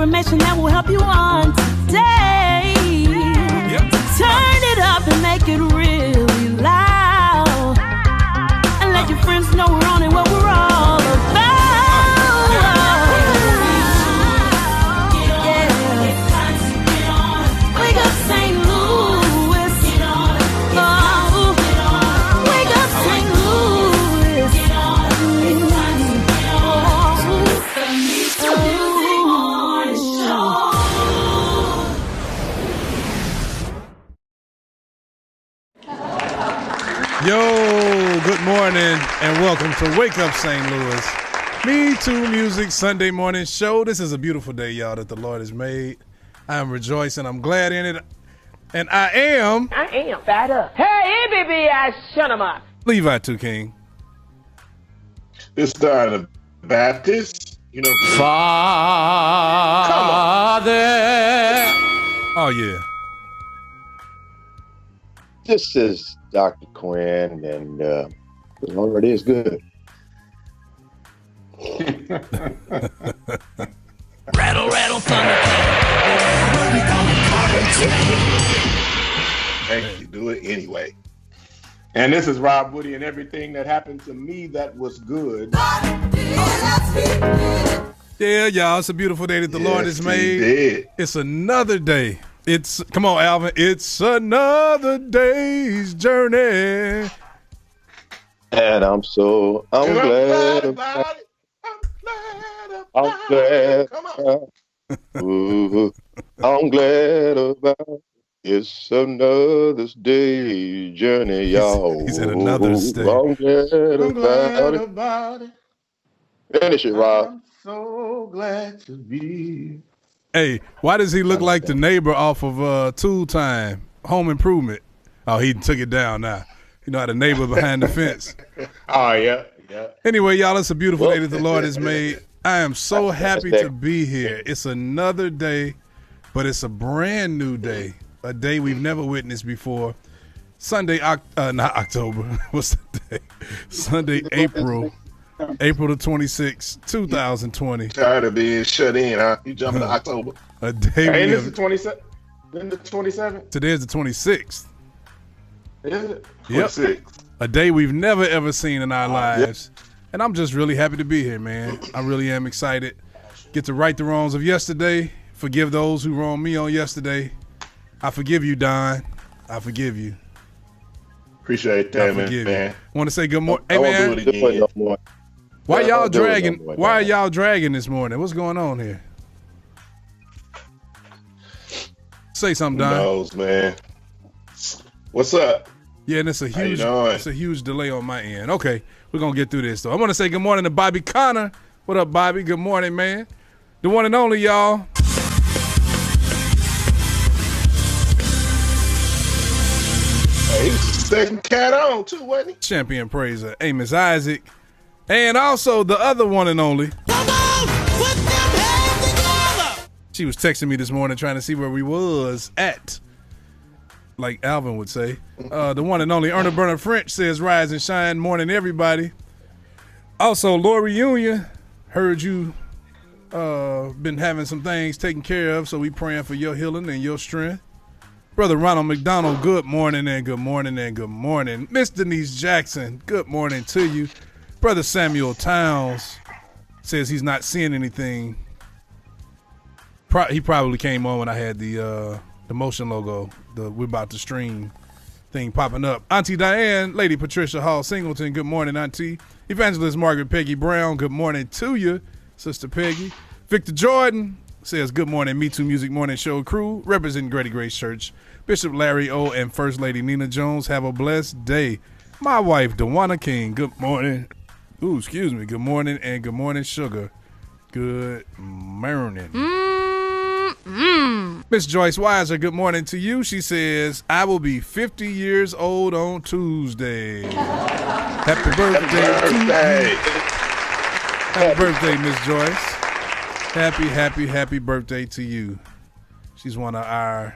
information that will help you on today. Yep. Turn it up and make it really loud. And let your friends know we're on and what we're all about. Yo, good morning and welcome to Wake Up St. Louis. MeTooMusic Sunday morning show. This is a beautiful day, y'all, that the Lord has made. I am rejoicing. I'm glad in it. And I am fired up. Hey, baby, I shut him up. Levi 2 King. This time the Baptist, you know. Father. Oh, yeah. This is Dr. Quinn, and the Lord is good. Rattle, rattle, thunder. Thank you. Do it anyway. And this is Rob Woody, and everything that happened to me that was good. Yeah, y'all, it's a beautiful day that the Lord has made. Did. It's another day. Come on, Alvin. It's another day's journey. And I'm glad about it. I'm glad. Come on. Ooh, I'm glad about it. It's another day's journey, y'all. He said another day. I'm glad about it. Finish it, Rob. I'm so glad to be. Hey, why does he look like the neighbor off of Tool Time, Home Improvement? Oh, he took it down now. You know how the neighbor behind the fence. Oh, yeah. Anyway, y'all, it's a beautiful day that the Lord has made. I am so happy to be here. It's another day, but it's a brand new day, a day we've never witnessed before. Sunday, not October. What's the day? Sunday, April the 26th, 2020. Tired of being shut in, huh? You jumping to October. A day Ain't this the 27th? Then the 27th? Today is the 26th. Is it? Yep. 26th. A day we've never, ever seen in our lives. Yep. And I'm just really happy to be here, man. I really am excited. Get to right the wrongs of yesterday. Forgive those who wronged me on yesterday. I forgive you, Don. I forgive you. Appreciate that, man. Want to say good morning. Hey, man. Why y'all dragging? Why are y'all dragging this morning? What's going on here? Say something, Don. Who knows, man? What's up? Yeah, and it's a huge delay on my end. Okay, we're gonna get through this though. I want to say good morning to Bobby Connor. What up, Bobby? Good morning, man. The one and only, y'all. Hey, he's second cat on too, wasn't he? Champion praiser, Amos Isaac. And also the other one and only. Come on, put them hands together. She was texting me this morning trying to see where we was at. Like Alvin would say. The one and only Erna Bernard French says, rise and shine, morning everybody. Also, Lori Union, heard you been having some things taken care of, so we praying for your healing and your strength. Brother Ronald McDonald, good morning and good morning and good morning. Miss Denise Jackson, good morning to you. Brother Samuel Towns says he's not seeing anything. He probably came on when I had the motion logo, the we're about to stream thing popping up. Auntie Diane, Lady Patricia Hall Singleton, good morning, Auntie. Evangelist Margaret Peggy Brown, good morning to you, Sister Peggy. Victor Jordan says, good morning, MeTooMusic Morning Show crew, representing Grady Grace Church. Bishop Larry O. and First Lady Nina Jones, have a blessed day. My wife, Dewana King, good morning. Good morning and good morning, sugar. Good morning. Miss Joyce Weiser, good morning to you. She says, I will be 50 years old on Tuesday. Happy birthday. Happy birthday, Miss Joyce. Happy birthday to you. She's one of our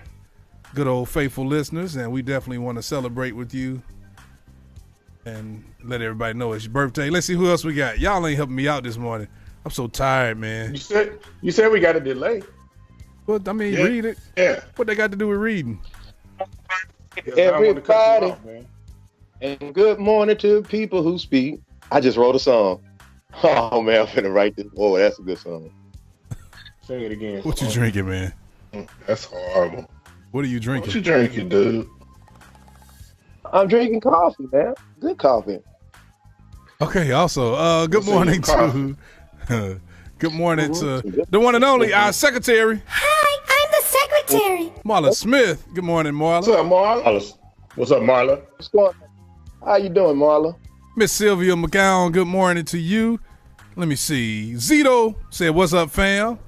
good old faithful listeners, and we definitely want to celebrate with you and let everybody know it's your birthday. Let's see who else we got. Y'all ain't helping me out this morning. I'm so tired, man. You said we got a delay. But I mean, Yeah. read it. Yeah. What they got to do with reading? Everybody, and good morning to people who speak. I just wrote a song. Oh man, I'm finna write this. Oh, that's a good song. Sing it again. What you drinking, man? That's horrible. What are you drinking? What you drinking, dude? I'm drinking coffee, man. Good coffee. Okay. Also, good What's in morning your to good morning to the one and only our secretary, Hi, I'm the secretary. Marla Smith. Good morning, What's Marla. up, Marla? What's up, Marla? What's going on? How you doing, Marla? Miss Sylvia McGowan. Good morning to you. Let me see. Zito said, "What's up, fam?"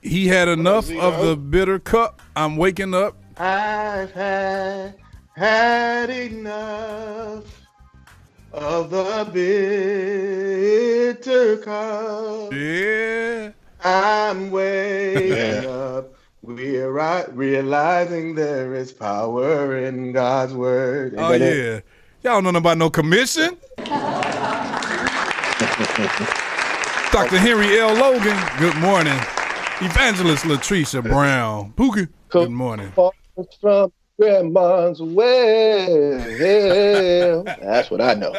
He had enough Zito? of the bitter cup. I'm waking up. I've had enough of the bitter cup. Yeah. I'm waking up. We're realizing there is power in God's word. Oh yeah. Y'all don't know about no commission. Dr. Henry L. Logan. Good morning. Evangelist Latricia Brown. Pookie. Good morning. From grandma's well. That's what I know.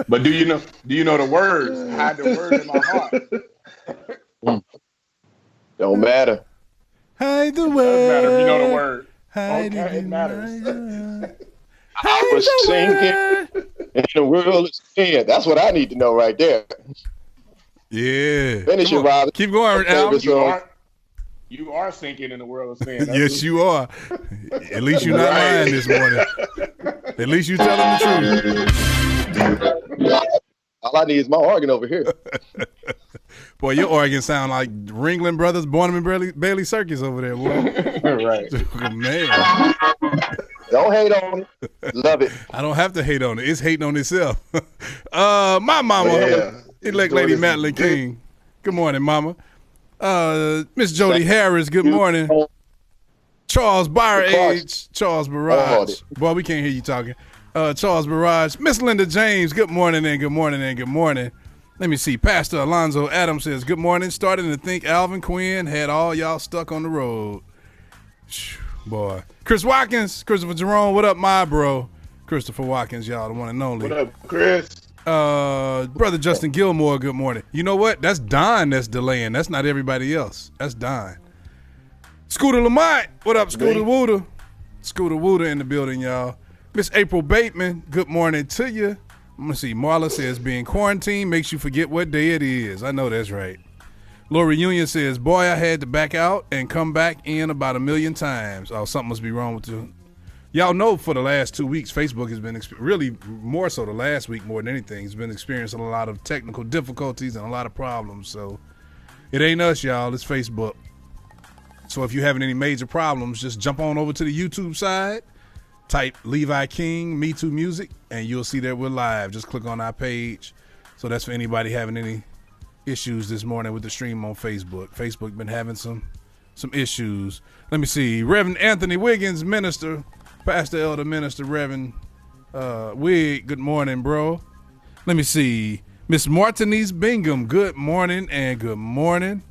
But do you know the words? Hide the word in my heart. Don't matter. Hide the Doesn't word. matter if you know the word. Hide Okay, it in matters. my heart. I was singing and the world is singing. That's what I need to know right there. Yeah. Finish Come it, on. Robin. Keep going, Okay, Al. but You are sinking in the world of sin. Yes, you are. At least you're not lying this morning. At least you telling the truth. All I need is my organ over here. Boy, your organ sound like Ringling Brothers, Barnum and Bailey Circus over there, boy. Right. Man, Don't hate on it. Love it. I don't have to hate on it. It's hating on itself. My mama, Yeah. elect Lady Madeline King. Good morning, mama. Miss Jody Harris, good morning. Charles Barrage, Charles Barrage. Boy, we can't hear you talking. Charles Barrage. Miss Linda James, good morning and good morning and good morning. Let me see. Pastor Alonzo Adams says, good morning. Starting to think Alvin Quinn had all y'all stuck on the road. Boy. Chris Watkins, Christopher Jerome, what up, my bro? Christopher Watkins, y'all, the one and only. What up, Chris? Brother Justin Gilmore, good morning. You know what? That's Don that's delaying. That's not everybody else. That's Don. Scooter Lamont, what up, Scooter Wooter? Scooter Wooter in the building, y'all. Miss April Bateman, good morning to you. I'm going to see. Marla says, being quarantined makes you forget what day it is. I know that's right. Lori Union says, boy, I had to back out and come back in about 1 million times. Oh, something must be wrong with you. Y'all know for the last 2 weeks, Facebook has been really more so the last week more than anything. It's been experiencing a lot of technical difficulties and a lot of problems. So it ain't us, y'all. It's Facebook. So if you're having any major problems, just jump on over to the YouTube side, type Levi King, MeTooMusic, and you'll see that we're live. Just click on our page. So that's for anybody having any issues this morning with the stream on Facebook. Facebook been having some issues. Let me see. Reverend Anthony Wiggins, minister, Pastor Elder Minister Reverend Wig, good morning, bro. Let me see. Miss Martinez Bingham, good morning and good morning.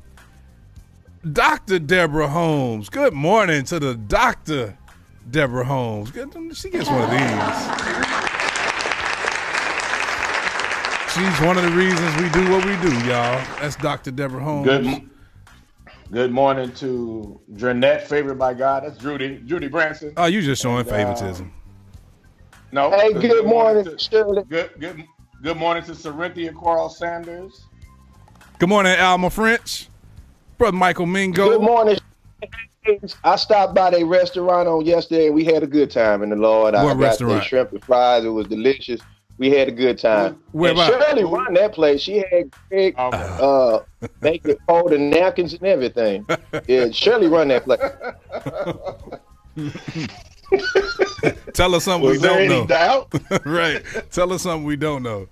Dr. Deborah Holmes, good morning to the Dr. Deborah Holmes. She gets one of these. She's one of the reasons we do what we do, y'all. That's Dr. Deborah Holmes. Good morning to Drenette, favored by God. That's Judy Branson. Oh, you just showing favoritism. No. Hey, good morning, Shirley. Good morning to Corinthia Quarles Sanders. Good morning, Alma French. Brother Michael Mingo. Good morning. I stopped by their restaurant on yesterday and we had a good time in the Lord. What I got restaurant? their shrimp and fries. It was delicious. We had a good time. Where and about? Shirley run that place. She had Greg make it fold the napkins and everything. Yeah, Shirley run that place. Tell us something we Was there don't any know. doubt? Right. Tell us something we don't know.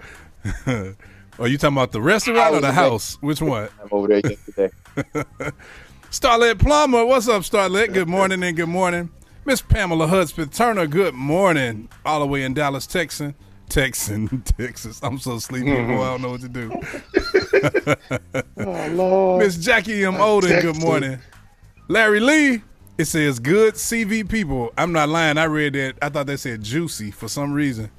Are you talking about the restaurant or the house? Which one? I'm over there yesterday. Starlet Plummer, what's up, Starlet? Good morning and good morning. Miss Pamela Hudspeth Turner, good morning. All the way in Dallas, Texas. Texas. I'm so sleepy, boy. I don't know what to do. Oh, Lord. Miss Jackie M. Odin, good morning. Larry Lee, it says good CV people. I'm not lying. I read that. I thought they said Juicy for some reason.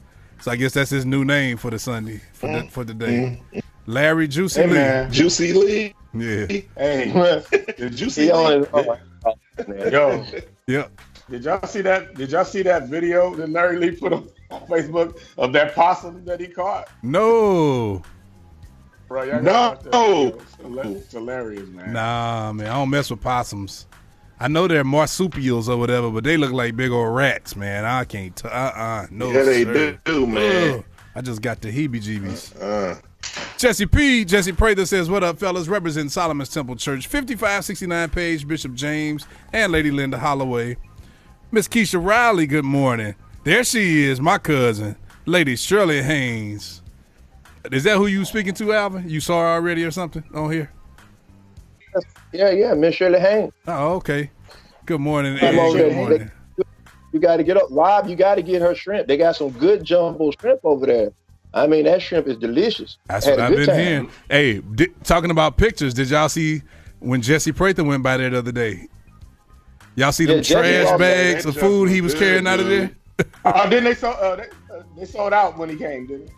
So I guess that's his new name for the Sunday, for the day. Larry Juicy Lee. Man. Juicy Lee. Yeah. Hey, the Juicy Lee. Yo. Yep. Did y'all see that? Did y'all see that video that Larry Lee put on Facebook of that possum that he caught? No. Bro, y'all gotta watch that. It's hilarious, man. Nah, man. I don't mess with possums. I know they're marsupials or whatever, but they look like big old rats, man. I can't. No. Yeah, they sir. do, man. Ugh. I just got the heebie-jeebies. Jesse Prather says, what up, fellas? Representing Solomon's Temple Church, 5569 Page, Bishop James, and Lady Linda Holloway. Miss Keisha Riley, good morning. There she is, my cousin, Lady Shirley Haynes. Is that who you speaking to, Alvin? You saw her already or something on here? Yeah, Miss Shirley Haynes. Oh, okay. Good morning. Good morning. You got to get up. Rob, you got to get her shrimp. They got some good jumbo shrimp over there. I mean, that shrimp is delicious. That's what I've been hearing. Hey, talking about pictures, did y'all see when Jesse Prather went by there the other day? Y'all see them trash bags of food he was carrying out of there? Then they sold out when he came, didn't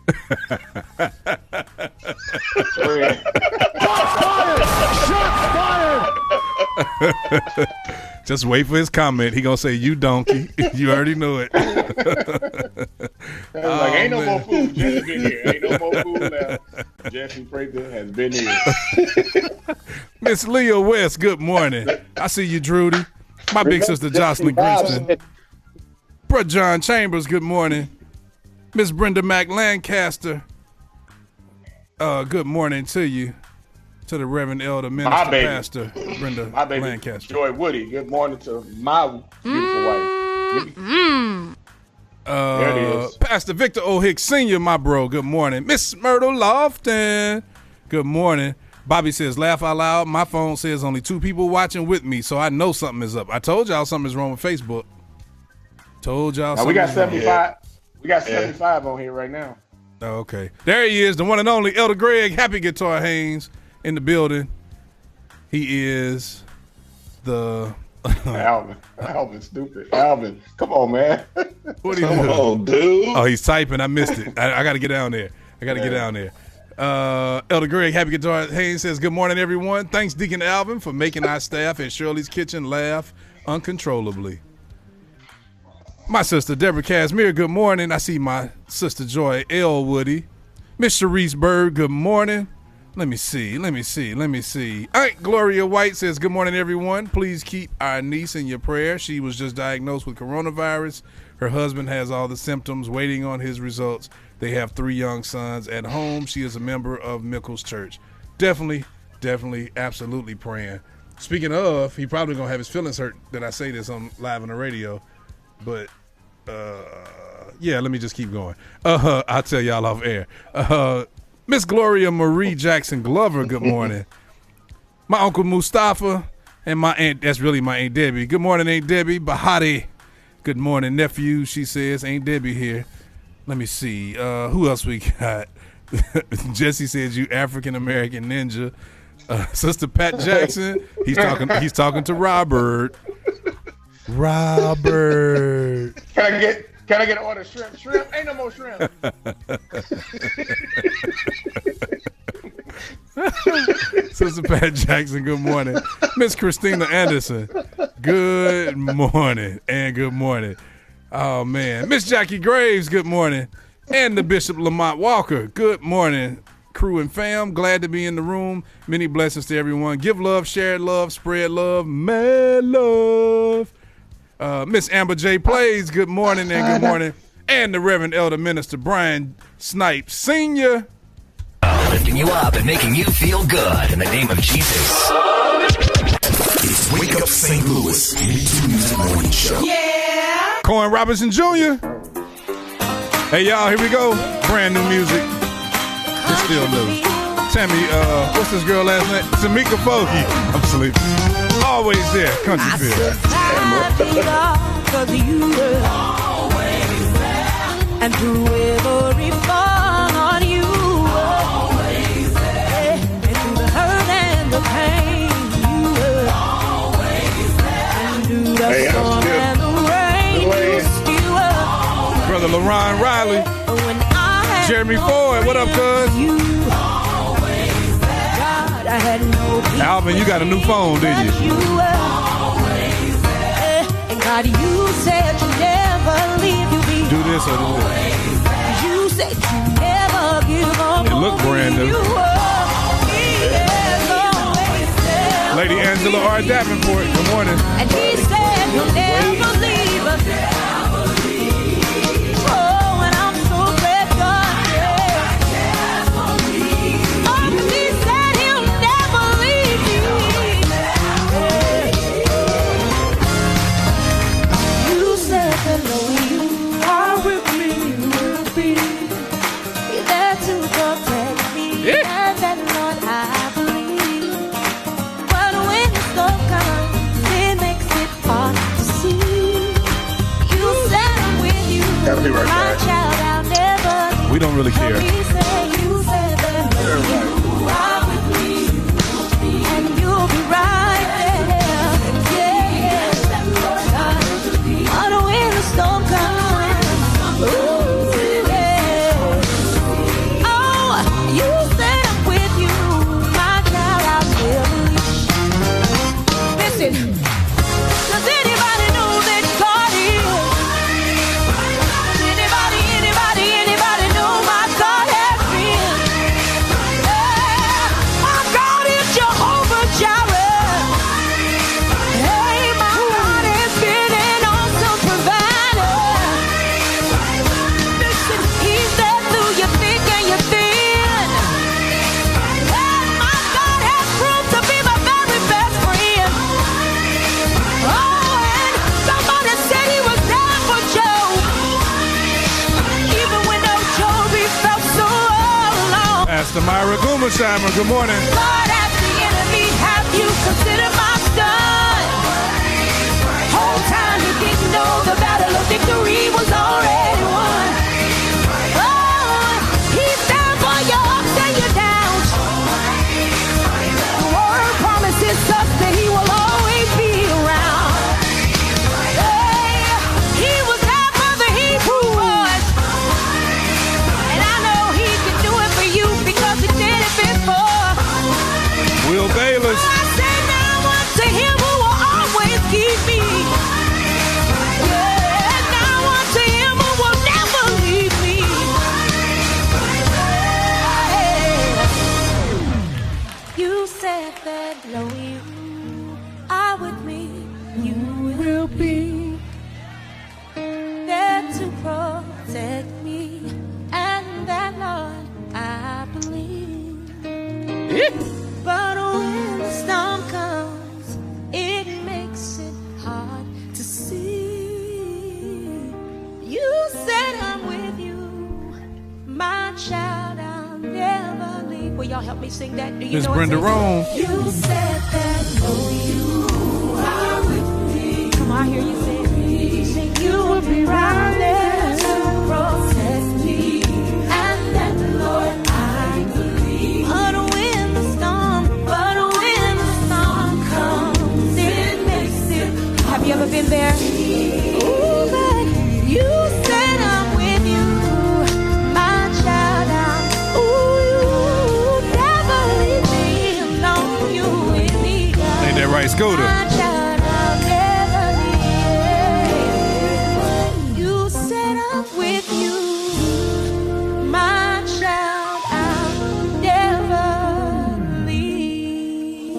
they? Just wait for his comment. He gonna say, "You donkey." You already know it. Ain't no more food. Jesse been here. Ain't no more food left. Jesse Prather has been here. Miss Leah West, good morning. I see you, Drudy. My big sister Jocelyn Grinston. Bro John Chambers, good morning. Miss Brenda Mack Lancaster, good morning to you. To the Reverend Elder Minister Pastor Brenda my baby, Lancaster. Joy Woody, good morning to my beautiful wife. There it is. Pastor Victor O. Hicks Sr., my bro, good morning. Miss Myrtle Lofton, good morning. Bobby says, laugh out loud. My phone says only 2 people watching with me, so I know something is up. I told y'all something is wrong with Facebook. Told y'all something. We got 75. We got 75 on here right now. Oh, okay. There he is, the one and only Elder Greg Happy Guitar Haynes in the building. He is the Alvin, stupid. Alvin, come on, man. What are you doing? Come on, dude. Oh, he's typing. I missed it. I got to get down there. Get down there. Elder Greg Happy Guitar Haynes says, good morning, everyone. Thanks, Deacon Alvin, for making our staff at Shirley's Kitchen laugh uncontrollably. My sister, Deborah Casimir, good morning. I see my sister, Joy L. Woody. Miss Sharice Bird, good morning. Let me see. Aunt Gloria White says, good morning, everyone. Please keep our niece in your prayer. She was just diagnosed with coronavirus. Her husband has all the symptoms, waiting on his results. They have 3 young sons at home. She is a member of Mickles Church. Definitely, absolutely praying. Speaking of, he probably going to have his feelings hurt that I say this on live on the radio. But, yeah, let me just keep going. I'll tell y'all off air. Miss Gloria Marie Jackson Glover, good morning. My Uncle Mustafa and my aunt, that's really my Aunt Debbie. Good morning, Aunt Debbie. Bahati, good morning, nephew, she says. Aunt Debbie here. Let me see. Who else we got? Jesse says, you African-American ninja. Sister Pat Jackson, he's talking to Robert. Robert. Can I get an order of shrimp? Shrimp? Ain't no more shrimp. Sister Pat Jackson, good morning. Miss Christina Anderson, good morning. And good morning. Oh, man. Miss Jackie Graves, good morning. And the Bishop Lamont Walker, good morning. Crew and fam, glad to be in the room. Many blessings to everyone. Give love, share love, spread love, mad love. Miss Amber J. Plays, good morning and good morning. And the Reverend Elder Minister Brian Snipes Sr. Lifting you up and making you feel good in the name of Jesus. It's Wake Up St. Louis, MeTooMusic Morning Show. Yeah. Cohen Robinson Jr. Hey, y'all, here we go. Brand new music. It's still new. Tammy, what's this girl last name? Tamika Fogi. I'm sleeping. Always there. Country feel. Cause you were always there. And through every fall on you, always there. And through the hurt and the pain, you were always there. And through the storm and the rain, you still were. Brother LaRon Riley. When I had Jeremy Ford, what up, cuz? you always there. God, I had no peace. Alvin, you got a new phone, did you? You were always there. And God, you said you never leave, you be Do this or do this. you said you never give up. It look brand new. You always there. Lady Angela R. Davenport, good morning. And he said you'll never leave us. Oh, and I'm so glad God cares. Oh, he said he'll never leave me. You said that no, you are with me. You will be there to protect me. And that, Lord, I believe. But when the storm comes, it makes it hard to see. You said I'm with you. Gotta be right My back. child, I'll never leave. We don't really care. You said that you are with me. And you'll be right there. Yeah. But when the storm comes, ooh, yeah. Oh, you said I'm with you. My child, I'll never leave. Listen, does anybody know that God is? Anybody know my God has been? Yeah, my God is Jehovah Jireh. Hey, my God has been an awesome provider. Listen, He's there through your thick and your thin. Hey, my God has proved to be my very best friend. Oh, and somebody said He was there for Job. Even when no Job, he felt so alone. Pastor Myra Gummersheimer, good morning. Lord, as the enemy, have you considered my son? Whole time you didn't know the battle of victory was already won. Oh, he's there for your ups and your downs. The word promises us that he will always be around. Hey, he was there for the Hebrew boys. And I know he can do it for you because he did it before. Will Bayless. I say now unto him who will always keep me. Yeah, now unto him who will never leave me. Yeah. You said that no, you are with me. You will be there to protect me. And that, Lord, I believe. But when the storm comes, it makes it hard to see. You said I'm with you, my child, I'll never leave. Will y'all help me sing that? Do you Miss know Brenda it? Rome. You said that no, you are with me. Come on, I hear you say it. You say you will be right there to protect me. And that, Lord, I believe. But when the storm comes, it makes it. Have you ever been there? Ooh, but you said I'm with you, my child. Ooh, you never leave me alone. You with me, God. Ain't that right, Scooter? My child, I'll never leave. You said I'm with you, my child. I'll never leave.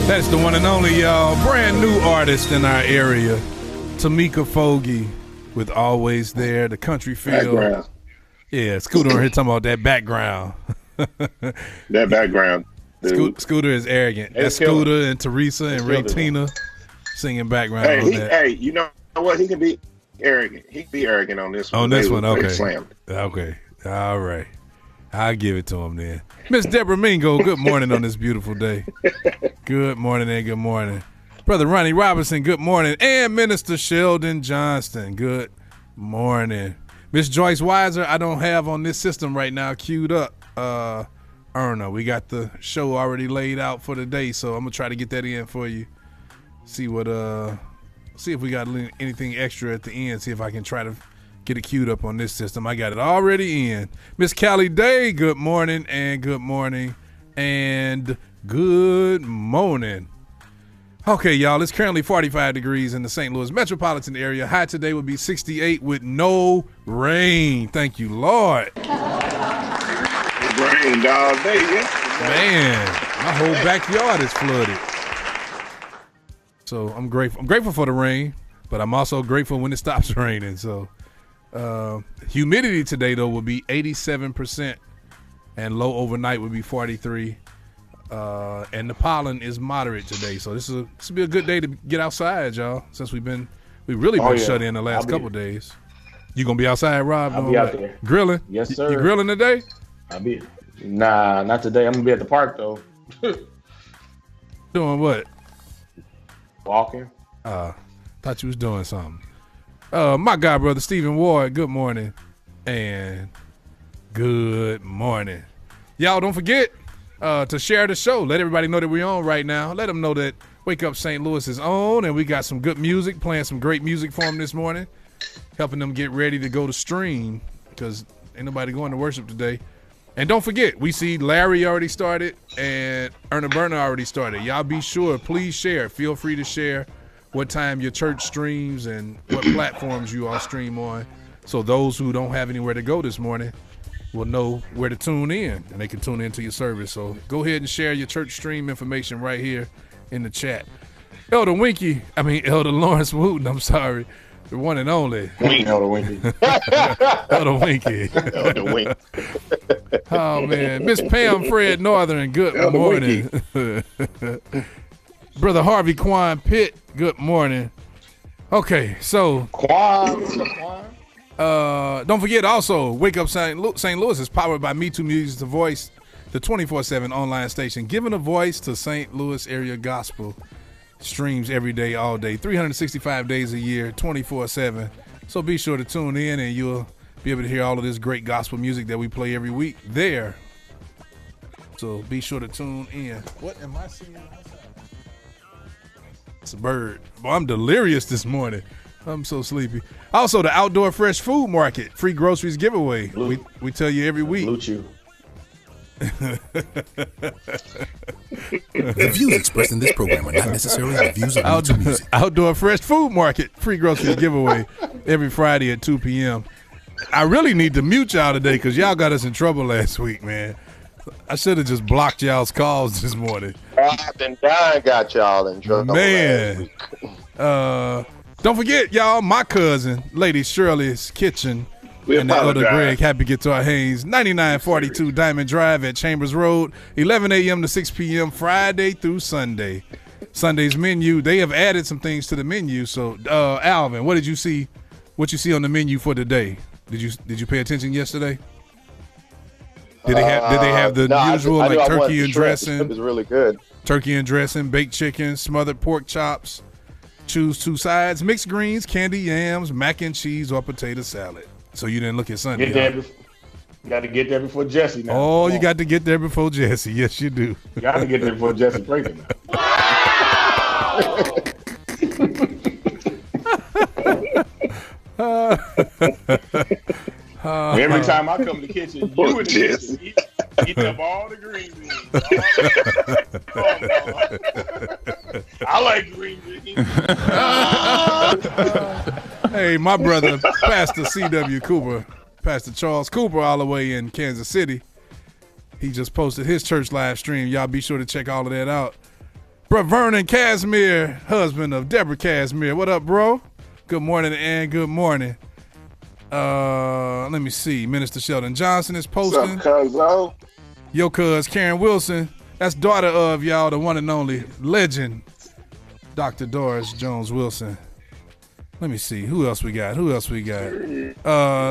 That's the one and only, y'all. Brand new artist in our area. Tamika Fogy with Always There, the country feel. Background. Yeah, Scooter on here talking about that background. That background. Dude. Scooter is arrogant. That's It's killer. Scooter and Teresa and It's Ray killer. Tina singing background Hey, on that. hey, you know what? He can be arrogant. He can be arrogant on this one. On this They- one, they okay. slammed. Okay. All right. I'll give it to him then. Miss Deborah Mingo, good morning on this beautiful day. Good morning and good morning. Brother Ronnie Robinson, good morning. And Minister Sheldon Johnston, good morning. Miss Joyce Weiser, I don't have on this system right now queued up. Erna, we got the show already laid out for the day, so I'm gonna try to get that in for you. See if we got anything extra at the end. See if I can try to get it queued up on this system. I got it already in. Miss Callie Day, good morning and good morning and good morning. Okay, y'all, it's currently 45 degrees in the St. Louis metropolitan area. High today would be 68 with no rain. Thank you, Lord. It rained all day, yeah. Man, my whole backyard is flooded. So I'm grateful. I'm grateful for the rain, but I'm also grateful when it stops raining. So humidity today, though, will be 87%, and low overnight would be 43%. And the pollen is moderate today, so this will be a good day to get outside, y'all. Since we've really been shut in the last couple days. You gonna be outside, Rob? I'll be out there grilling. Yes, sir. You grilling today? Nah, not today. I'm gonna be at the park though. Doing what? Walking. Thought you was doing something. My God, brother Stephen Ward. Good morning, and good morning, y'all. Don't forget to share the show. Let everybody know that we're on right now. Let them know that Wake Up St. Louis is on, and we got some good music, playing some great music for them this morning, helping them get ready to go to stream because ain't nobody going to worship today. And don't forget, we see Larry already started and Erna Berner already started. Y'all be sure, please share. Feel free to share what time your church streams and what platforms you all stream on, so those who don't have anywhere to go this morning will know where to tune in, and they can tune into your service. So go ahead and share your church stream information right here in the chat. Elder Lawrence Wooten, I'm sorry, the one and only. Elder Winky. Elder Winky. Elder Winky. Oh, man. Miss Pam Fred Northern, good Elder morning. Brother Harvey Quan Pitt, good morning. Okay, so don't forget also, Wake Up St. Louis is powered by MeTooMusic, the voice, the 24/7 online station, giving a voice to St. Louis area gospel. Streams every day, all day, 365 days a year, 24/7. So be sure to tune in, and you'll be able to hear all of this great gospel music that we play every week there. So be sure to tune in. What am I seeing outside? It's a bird. Well, I'm delirious this morning. I'm so sleepy. Also, the Outdoor Fresh Food Market, free groceries giveaway. We tell you every week. Salute you. The views expressed in this program are not necessarily the views of MeTooMusic. Outdoor Fresh Food Market, free groceries giveaway every Friday at 2 p.m. I really need to mute y'all today because y'all got us in trouble last week, man. I should have just blocked y'all's calls this morning. Then Don got y'all in trouble. Man. Don't forget, y'all, my cousin, Lady Shirley's Kitchen, and the Elder Greg Happy Guitar Haynes, 9942 Diamond Drive at Chambers Road, 11 a.m. to 6 p.m. Friday through Sunday. Sunday's menu, they have added some things to the menu. So, Alvin, what did you see? What you see on the menu for today? Did you pay attention yesterday? Did they have the usual turkey and dressing? It was really good. Turkey and dressing, baked chicken, smothered pork chops. Choose two sides, mixed greens, candy yams, mac and cheese, or potato salad. So you didn't look at Sunday. You got to get there before Jesse now. Oh, you got to get there before Jesse. Yes, you do. You got to get there before Jesse Franklin now. Every time I come to the kitchen, you and Jesse eat up all the green beans. I like green beans. Hey, my brother, Pastor C.W. Cooper, Pastor Charles Cooper, all the way in Kansas City. He just posted his church live stream. Y'all be sure to check all of that out. Bro, Vernon Casimir, husband of Deborah Casimir. What up, bro? Good morning and good morning. Let me see. Minister Sheldon Johnson is posting. What's up, cuzzo? Yo, cuz Karen Wilson. That's daughter of y'all, the one and only legend, Dr. Doris Jones Wilson. Let me see. Who else we got?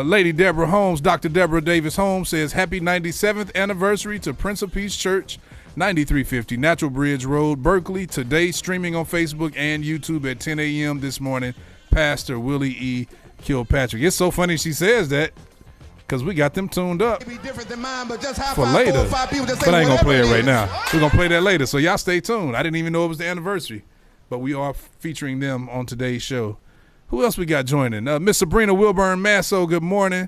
Lady Deborah Holmes, Dr. Deborah Davis Holmes says, happy 97th anniversary to Prince of Peace Church, 9350 Natural Bridge Road, Berkeley. Today, streaming on Facebook and YouTube at 10 a.m. this morning, Pastor Willie E. Kilpatrick. It's so funny she says that because we got them tuned up for later. But I ain't going to play it right now. We're going to play that later, so y'all stay tuned. I didn't even know it was the anniversary, but we are featuring them on today's show. Who else we got joining? Miss Sabrina Wilburn Masso, good morning.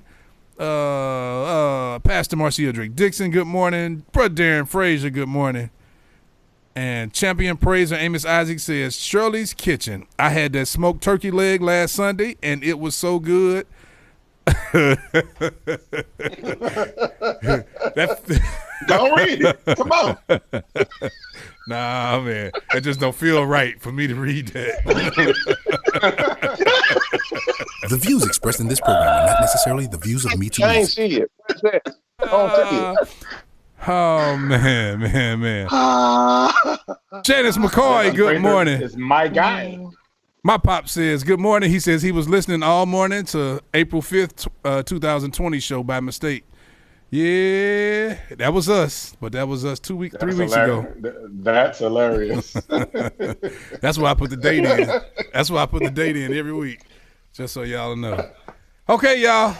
Pastor Marcia Drake Dixon, good morning. Brother Darren Frazier, good morning. And champion praiser Amos Isaac says, Shirley's Kitchen. I had that smoked turkey leg last Sunday, and it was so good. Don't read it. Come on. Nah, man. That just don't feel right for me to read that. The views expressed in this program are not necessarily the views of MeTooMusic. I ain't see it. What's that? I don't see it. Oh, man. Janice McCoy, good morning. It's my guy. My pop says, good morning. He says he was listening all morning to April 5th, 2020 show by mistake. Yeah, that was us. But that was us 3 weeks ago. That's hilarious. That's why I put the date in. That's why I put the date in every week. Just so y'all know. Okay, y'all.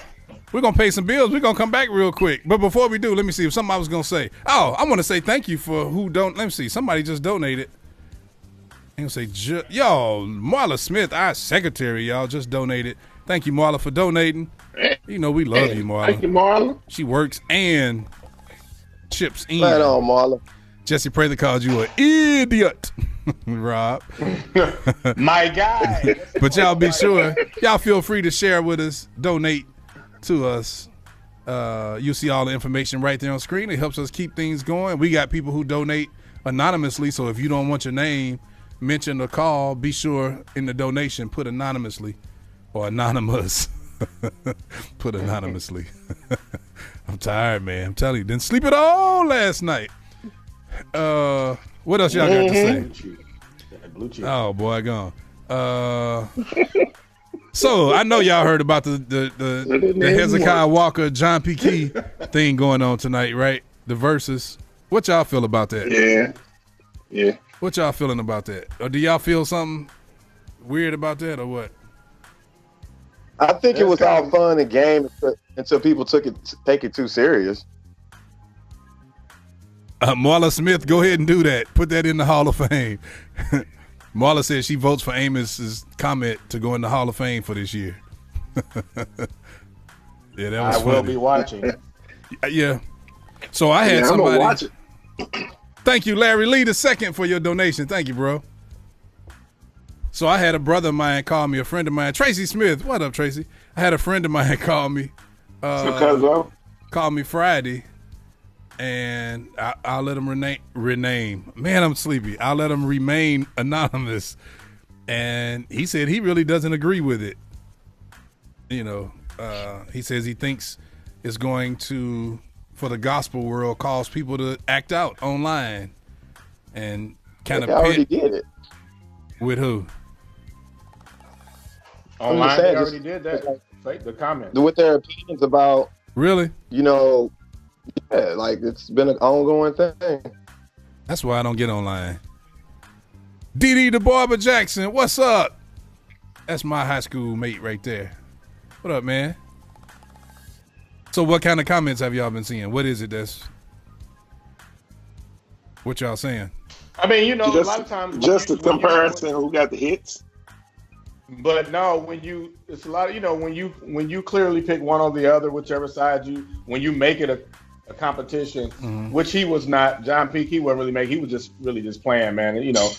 We're going to pay some bills. We're going to come back real quick. But before we do, let me see if something I was going to say. Oh, I want to say thank you for who don't. Let me see. Somebody just donated. I'm going to say, y'all, Marla Smith, our secretary, y'all, just donated. Thank you, Marla, for donating. You know, we love you, Marla. Thank you, Marla. She works and chips in. Right on, Marla. Jesse Prather called you an idiot, Rob. My guy. But y'all be sure. Y'all feel free to share with us, donate to us. You'll see all the information right there on screen. It helps us keep things going. We got people who donate anonymously, so if you don't want your name mentioned or called, be sure in the donation put anonymously or anonymous. Put anonymously. I'm tired, man. I'm telling you, didn't sleep at all last night. What else y'all got to say? Blue cheese. Oh boy, gone. So I know y'all heard about the Hezekiah Walker John P. Key thing going on tonight, right? The verses. What y'all feel about that? Yeah. What y'all feeling about that? Or do y'all feel something weird about that, or what? I think it was all fun and game until people take it too serious. Marla Smith, go ahead and do that. Put that in the Hall of Fame. Marla says she votes for Amos's comment to go in the Hall of Fame for this year. Yeah, that was I will funny. be watching. Yeah. So I had somebody. I'm gonna watch it. Thank you, Larry Lee II, for your donation. Thank you, bro. So I had a brother of mine call me, a friend of mine, Tracy Smith. What up, Tracy? I had a friend of mine call me. Call me Friday, and I'll let him rename. Man, I'm sleepy. I'll let him remain anonymous. And he said he really doesn't agree with it. You know, he says he thinks it's going to, for the gospel world, cause people to act out online and kind of already did it. With who? Online, they already did that. Fake the comment. With their opinions about, really? You know, yeah, like it's been an ongoing thing. That's why I don't get online. DD the Barber Jackson, what's up? That's my high school mate right there. What up, man? So what kind of comments have y'all been seeing? What is it what y'all saying? I mean, you know, a lot of times just a comparison who got the hits. But no, it's a lot of, you know, when you clearly pick one or the other, whichever side when you make it a competition, which he was not. John Peake, he wasn't really making. He was just really just playing, man. And, you know,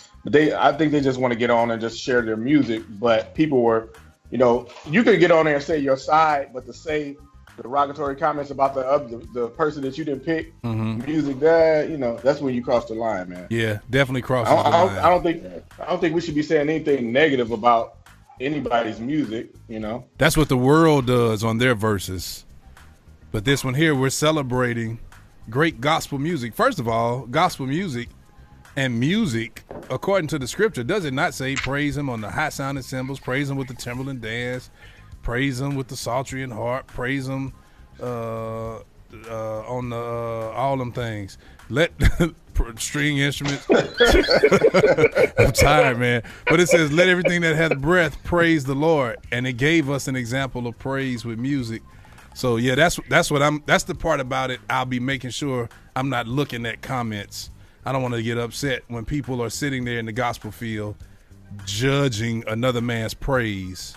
I think they just want to get on and just share their music. But people were, you know, you could get on there and say your side, but to say derogatory comments about the person that you didn't pick, music, that, you know, that's when you cross the line, man. Yeah, definitely crossing the line. I don't think we should be saying anything negative about anybody's music, you know. That's what the world does on their verses. But this one here, we're celebrating great gospel music. First of all, gospel music and music, according to the scripture, does it not say praise him on the high sounding cymbals, praise him with the timberland dance, praise him with the psaltery and harp, praise him on the all them things. Let string instruments. I'm tired, man. But it says, let everything that hath breath praise the Lord. And it gave us an example of praise with music. So yeah, that's the part about it. I'll be making sure I'm not looking at comments. I don't want to get upset when people are sitting there in the gospel field judging another man's praise.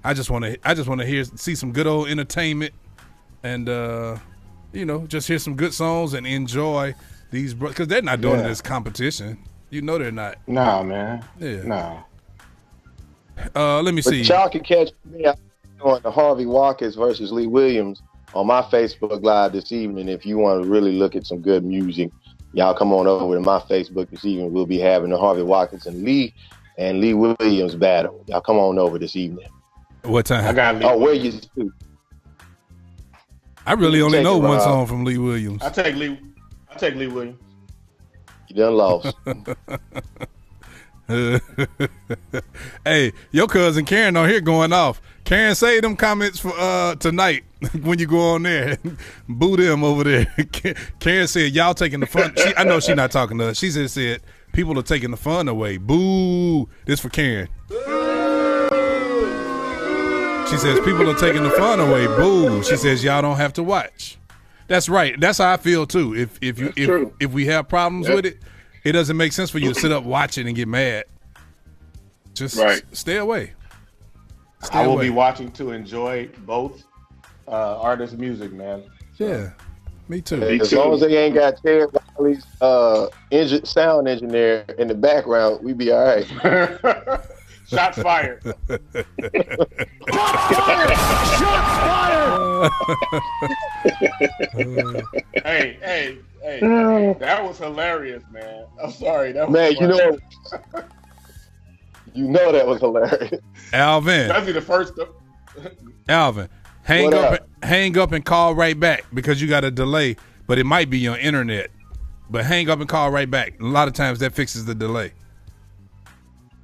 I just want to see some good old entertainment and just hear some good songs and enjoy these because they're not doing this competition. You know they're not. Nah, man. Yeah. Nah. Let me see. But y'all can catch me on the Harvey Walkers versus Lee Williams on my Facebook Live this evening. If you want to really look at some good music, y'all come on over to my Facebook this evening. We'll be having the Harvey Walkers and Lee Williams battle. Y'all come on over this evening. What time? I got Lee. Oh, where you too? I really only know one song from Lee Williams. I take Lee Williams. You done lost. Hey, your cousin Karen on here going off. Karen, say them comments for tonight when you go on there. Boo them over there. Karen said, y'all taking the fun. I know she's not talking to us. She just said, people are taking the fun away. Boo. This for Karen. She says, people are taking the fun away. Boo. She says, y'all don't have to watch. That's right. That's how I feel too. If we have problems with it, it doesn't make sense for you to sit up watching and get mad. Just stay away. I will be watching to enjoy both artists' music, man. Yeah, me too. As long as they ain't got Ted Wiley's sound engineer in the background, we be all right. Shots fired. Shots fired! Hey, that was hilarious, man. I'm sorry. That was you know that was hilarious. Alvin. That'd be the first. Alvin, hang up and call right back because you got a delay, but it might be your internet. But hang up and call right back. A lot of times that fixes the delay.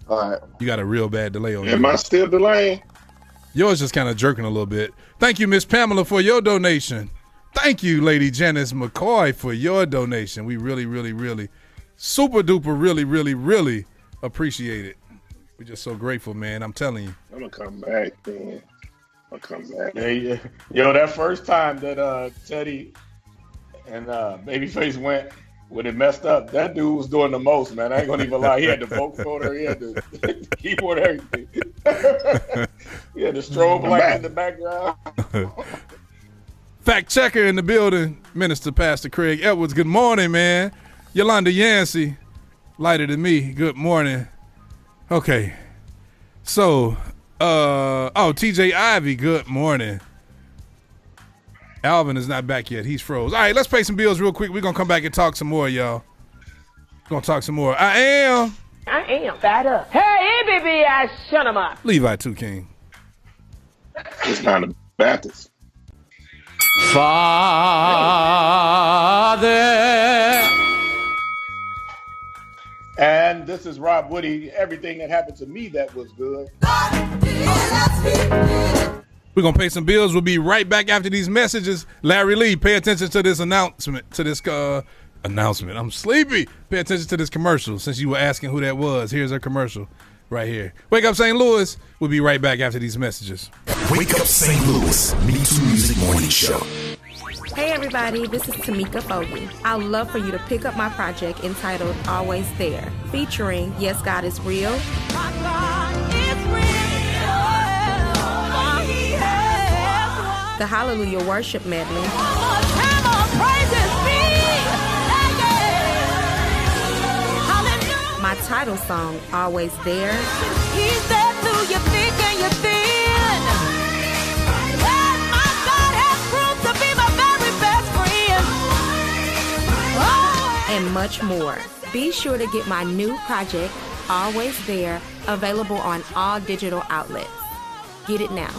All right. You got a real bad delay on Am I still delaying? Yours just kind of jerking a little bit. Thank you, Miss Pamela, for your donation. Thank you, Lady Janice McCoy, for your donation. We really, really, really, super duper, really, really, really appreciate it. We're just so grateful, man. I'm telling you. I'm going to come back, man. I'll come back. Yeah. Yo, that first time that Teddy and Babyface went when it messed up, that dude was doing the most, man. I ain't going to even lie. He had the vocoder. He had the keyboard, everything. He had the strobe light in the background. Fact checker in the building, Minister Pastor Craig Edwards. Good morning, man. Yolanda Yancey, lighter than me. Good morning. Okay. So, TJ Ivy, good morning. Alvin is not back yet. He's froze. All right, let's pay some bills real quick. We're going to come back and talk some more, y'all. We're going to talk some more. I am Fat up. Hey, baby, I shut him up. Levi 2 King. It's not a Baptist. Father. And this is Rob Woody. Everything that happened to me that was good. We're going to pay some bills. We'll be right back after these messages. Larry Lee, pay attention to this announcement, I'm sleepy. Pay attention to this commercial since you were asking who that was. Here's our commercial right here. Wake Up St. Louis. We'll be right back after these messages. Wake Up St. Louis, MeTooMusic Morning Show. Hey everybody, this is Tamika Fogarty. I'd love for you to pick up my project entitled Always There, featuring Yes, God is Real, the Hallelujah Worship Medley, my title song, Always There, He's there through your thick and your thin. and much more. Be sure to get my new project, Always There, available on all digital outlets. Get it now.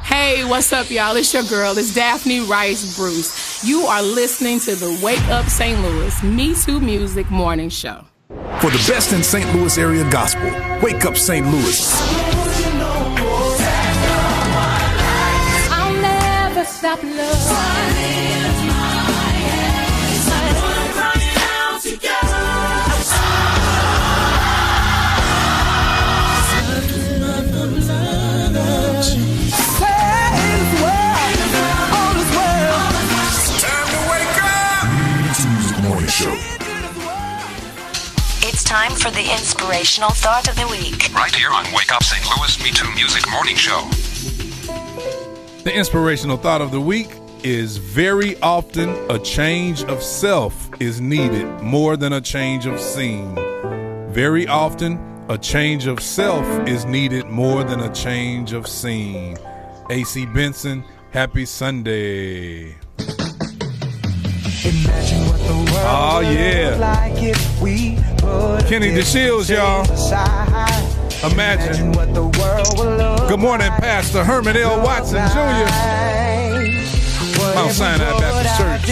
Hey, what's up, y'all? It's your girl. It's Daphne Rice Bruce. You are listening to the Wake Up St. Louis MeTooMusic Morning Show. For the best in St. Louis area gospel, Wake Up St. Louis. I'll never stop love. It's time for the inspirational thought of the week. Right here on Wake Up St. Louis MeTooMusic Morning Show. The inspirational thought of the week is very often a change of self is needed more than a change of scene. Very often a change of self is needed more than a change of scene. AC Benson, happy Sunday. Imagine what the world oh yeah, would like if we Kenny DeShields, y'all. Imagine what the world will look. Good morning, Pastor Herman L. Watson Jr. Mount Sinai Baptist Church.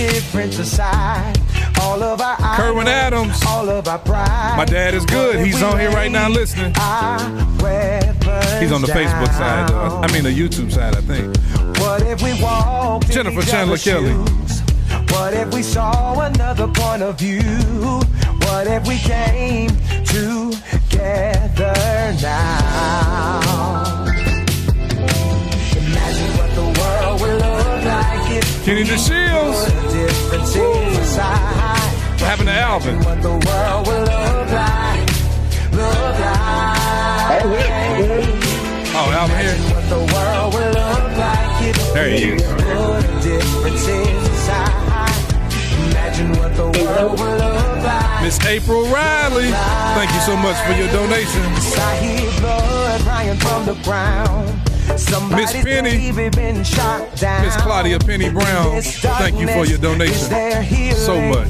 Kerwin Adams. My dad is good. He's on here right now listening. He's on the Facebook side. I mean the YouTube side, I think. What if we walked Jennifer Chandler Kelly. What if we saw another point of view? What if we came together now? Imagine what the world would look like if Kenny DeShields. What happened to Alvin? What the world would look like. Oh, Alvin here. What the world would look like if there he is. Imagine what the world will look like. Miss April Riley, thank you so much for your donation. I hear blood crying from the ground. Miss Penny, Miss Claudia Penny Brown, thank you for your donation so much.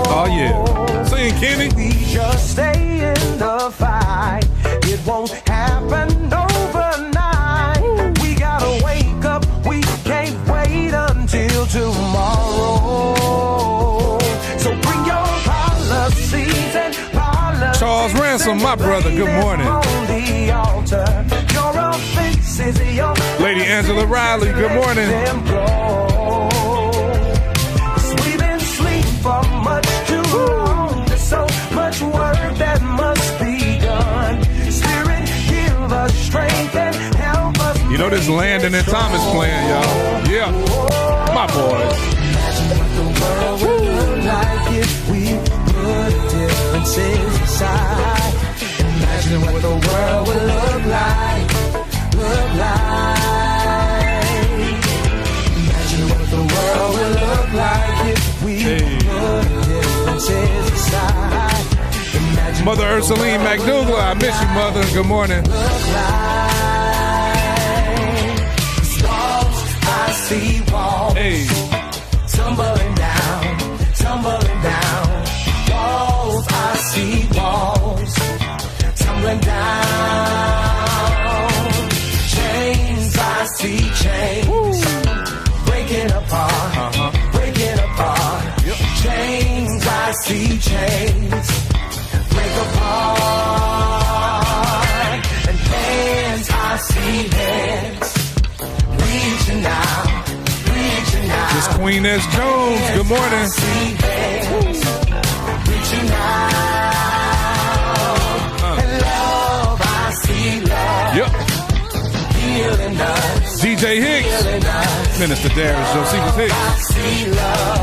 Oh yeah, sing Kenny. We just stay in the fight. It won't happen overnight. We gotta wake up. We can't wait until tomorrow. So bring your policies and policies. Charles Ransom, my brother, good morning. Lady Angela Riley, good morning. We've been asleep for much too long. There's so much work that must be done. Spirit, give us strength and help us. You know this Landon and Thomas playing, y'all. Yeah, my boys. Imagine what the world would look like if we put differences aside. Imagine what the world would look like. Imagine what the world would look like if we put differences aside. Imagine Mother Ursuline McDougall, I miss you, Mother. Good morning. I see walls tumbling down, tumbling down. Walls, I see walls tumbling down. Chains, I see chains breaking apart, breaking apart. Chains, I see chains break apart. And hands, I see hands reaching out, reaching out. Miss Queen S. Jones, good morning. I see hands reaching out. And love, I see love. Yep. Healing us. DJ Hicks. Minister Darius Josephus Hicks.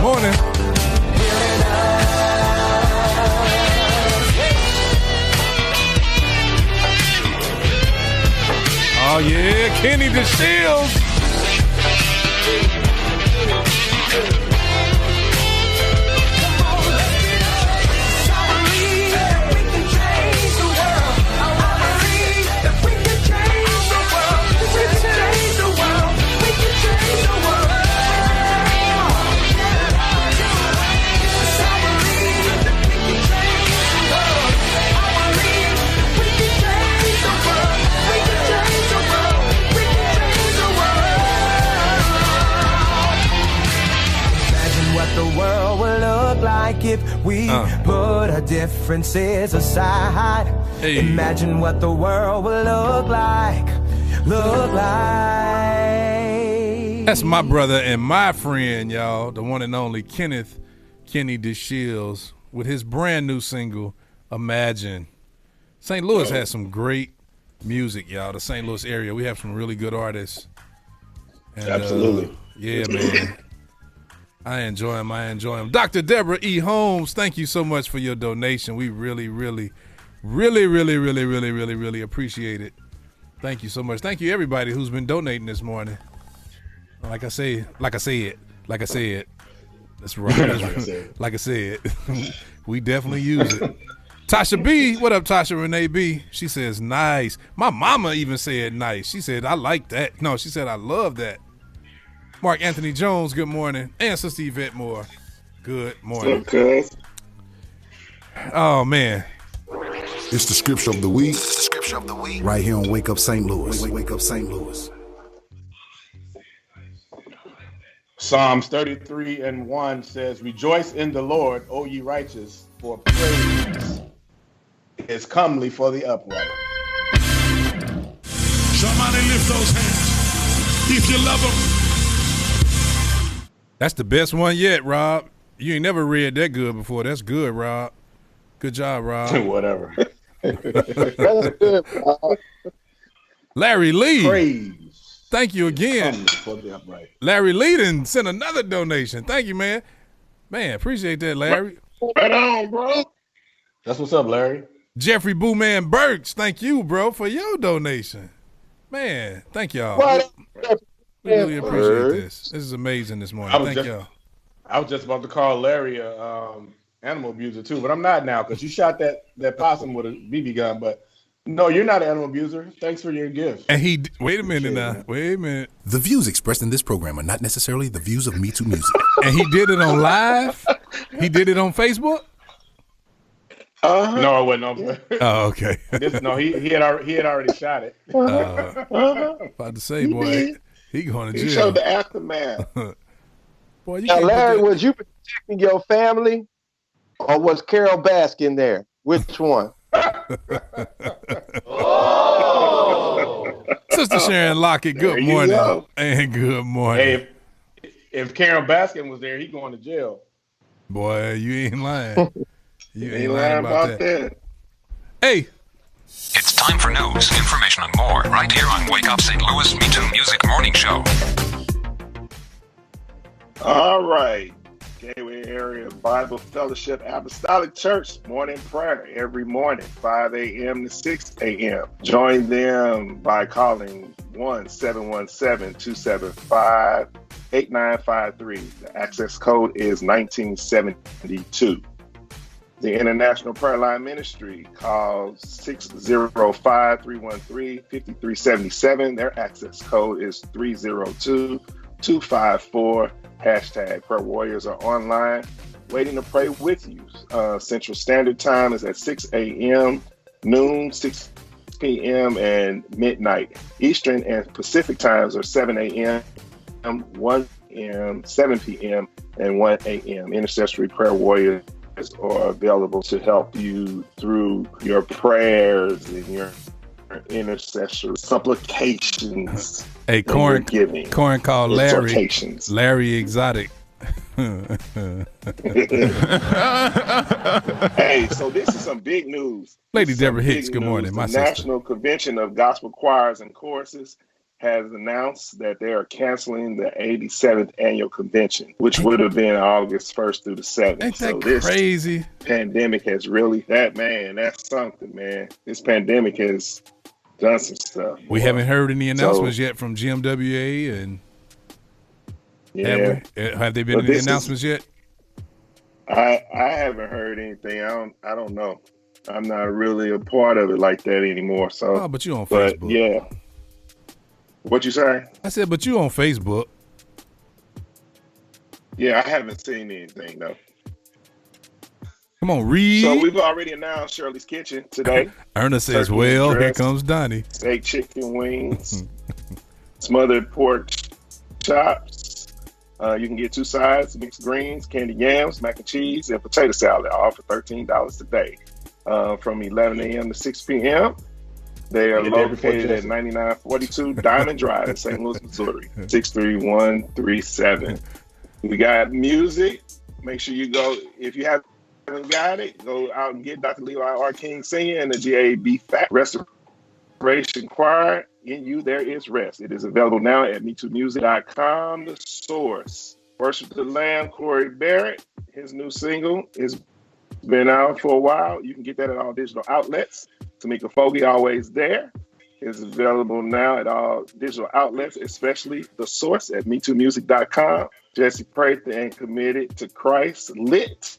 Morning. Oh yeah, Kenny DeShields. The world will look like if we put our differences aside. Hey. Imagine what the world will look like, look like. That's my brother and my friend, y'all, the one and only Kenneth Kenny DeShields with his brand new single, Imagine. St. Louis has some great music, y'all. The St. Louis area, we have some really good artists. And, Absolutely. Yeah, man. I enjoy him. Dr. Deborah E. Holmes, thank you so much for your donation. We really appreciate it. Thank you so much. Thank you, everybody who's been donating this morning. Like I said. That's right. Like I said. We definitely use it. Tasha B, what up, Tasha Renee B? She says, nice. My mama even said nice. She said, I like that. No, she said, I love that. Mark Anthony Jones, good morning. And Sister Yvette Moore, good morning. Okay. Oh, man. It's the scripture of the week. Right here on Wake Up St. Louis. Wake Up St. Louis. Psalms 33:1 says, rejoice in the Lord, O ye righteous, for praise is comely for the upright. Somebody lift those hands if you love them. That's the best one yet, Rob. You ain't never read that good before. That's good, Rob. Good job, Rob. Whatever. That's good, Rob. Larry Lee. Praise. Thank you again. For the upright. Larry Lee done sent another donation. Thank you, man. Man, appreciate that, Larry. Right on, bro. That's what's up, Larry. Jeffrey Booman Burks, thank you, bro, for your donation. Man, thank y'all. What? We really appreciate this. This is amazing this morning. Thank y'all. I was just about to call Larry a animal abuser too, but I'm not now because you shot that possum with a BB gun. But no, you're not an animal abuser. Thanks for your gift. And wait a minute. The views expressed in this program are not necessarily the views of MeTooMusic. And he did it on live? He did it on Facebook? No, it wasn't on. Oh, okay. He had already shot it. About to say, boy, he going to jail. He showed the aftermath. Boy, you now, Larry, was you protecting your family, or was Carol Baskin there? Which one? Sister Sharon Lockett, good morning. And good morning. Hey, if Carol Baskin was there, he going to jail. Boy, you ain't lying. You ain't lying about that. Hey. It's time for news, information, and more right here on Wake Up St. Louis MeTooMusic Morning Show. All right. Gateway Area Bible Fellowship Apostolic Church morning prayer every morning, 5 a.m. to 6 a.m. Join them by calling 1-717-275-8953. The access code is 1972. The International Prayer Line Ministry calls 605-313-5377. Their access code is 302-254. Hashtag Prayer Warriors are online waiting to pray with you. Central Standard Time is at 6 a.m., noon, 6 p.m., and midnight. Eastern and Pacific times are 7 a.m., 1 p.m., 7 p.m., and 1 a.m. Intercessory Prayer Warriors are available to help you through your prayers and your intercessory supplications. Hey, Corn called Larry Exotic. Hey, so this is some big news. Lady Deborah Hicks, good morning. The National Convention of Gospel Choirs and Choruses has announced that they are canceling the 87th annual convention, which would have been August 1st through the 7th. Ain't that crazy? Pandemic has really, that's something, man. This pandemic has done some stuff. We haven't heard any announcements yet from GMWA, and have they been any announcements yet? I haven't heard anything. I don't know. I'm not really a part of it like that anymore. So, but you on Facebook? Yeah. What you say? I said, but you on Facebook? Yeah, I haven't seen anything though. Come on, read. So we've already announced Shirley's Kitchen today. Erna says, well, here comes Donnie. Steak, chicken wings, smothered pork chops. You can get 2 sides, mixed greens, candy yams, mac and cheese, and potato salad, all for $13 today. From 11 a.m. to 6 p.m. They are Yeah, located at 9942 Diamond Drive in St. Louis, Missouri, 63137. We got music. Make sure you go, if you haven't got it, go out and get Dr. Levi R. King singing and the GAB Fat Restoration Choir. In You There Is Rest. It is available now at MeTooMusic.com. The Source. Worship the Lamb, Corey Barrett. His new single has been out for a while. You can get that at all digital outlets. Tamika Fogarty, Always There, is available now at all digital outlets, especially The Source at MeTooMusic.com. Jesse Prather and Committed to Christ, Lit,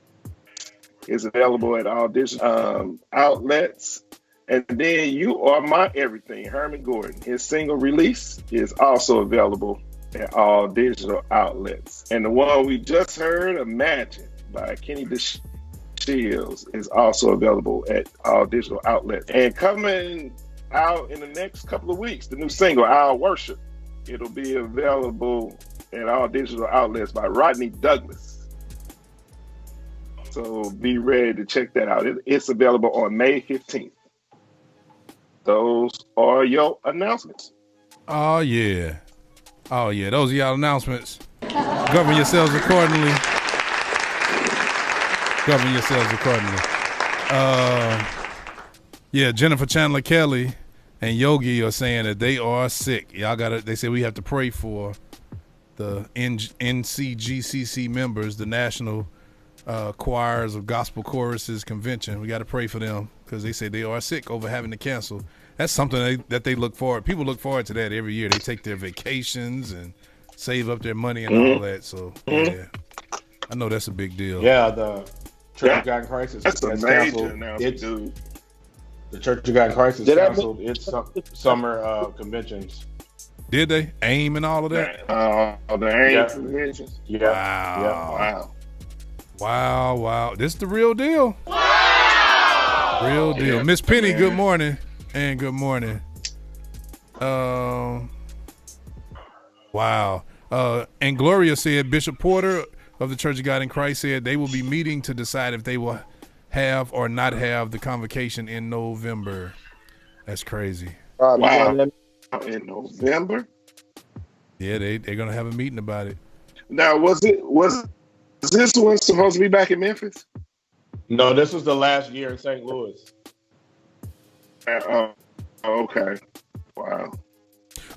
is available at all digital outlets. And then You Are My Everything, Herman Gordon. His single release is also available at all digital outlets. And the one we just heard, Imagine, by Kenny DeShields, is also available at all digital outlets. And coming out in the next couple of weeks, the new single, Our Worship, it'll be available at all digital outlets by Rodney Douglas. So be ready to check that out. It's available on May 15th. Those are your announcements. Oh, yeah. Oh, yeah. Those are y'all announcements. Govern yourselves accordingly. Govern yourselves accordingly. Yeah, Jennifer Chandler Kelly and Yogi are saying that they are sick. Y'all gotta. They say we have to pray for the NCGCC members, the National Choirs of Gospel Choruses Convention. We got to pray for them because they say they are sick over having to cancel. That's something that they look forward. People look forward to that every year. They take their vacations and save up their money and all that. So yeah, I know that's a big deal. Yeah, the Church of God in Christ has canceled. The Church of God in Christ has canceled its summer conventions. Did they? AIM and all of that? The AIM conventions. Yeah. Wow. This is the real deal. Wow. Real deal. Yeah. Miss Penny, good morning. And good morning. Wow. And Gloria said Bishop Porter of the Church of God in Christ said they will be meeting to decide if they will have or not have the convocation in November. That's crazy. Wow. In November? Yeah, they're gonna have a meeting about it. Now, was this one supposed to be back in Memphis? No, this was the last year in St. Louis. Okay. Wow.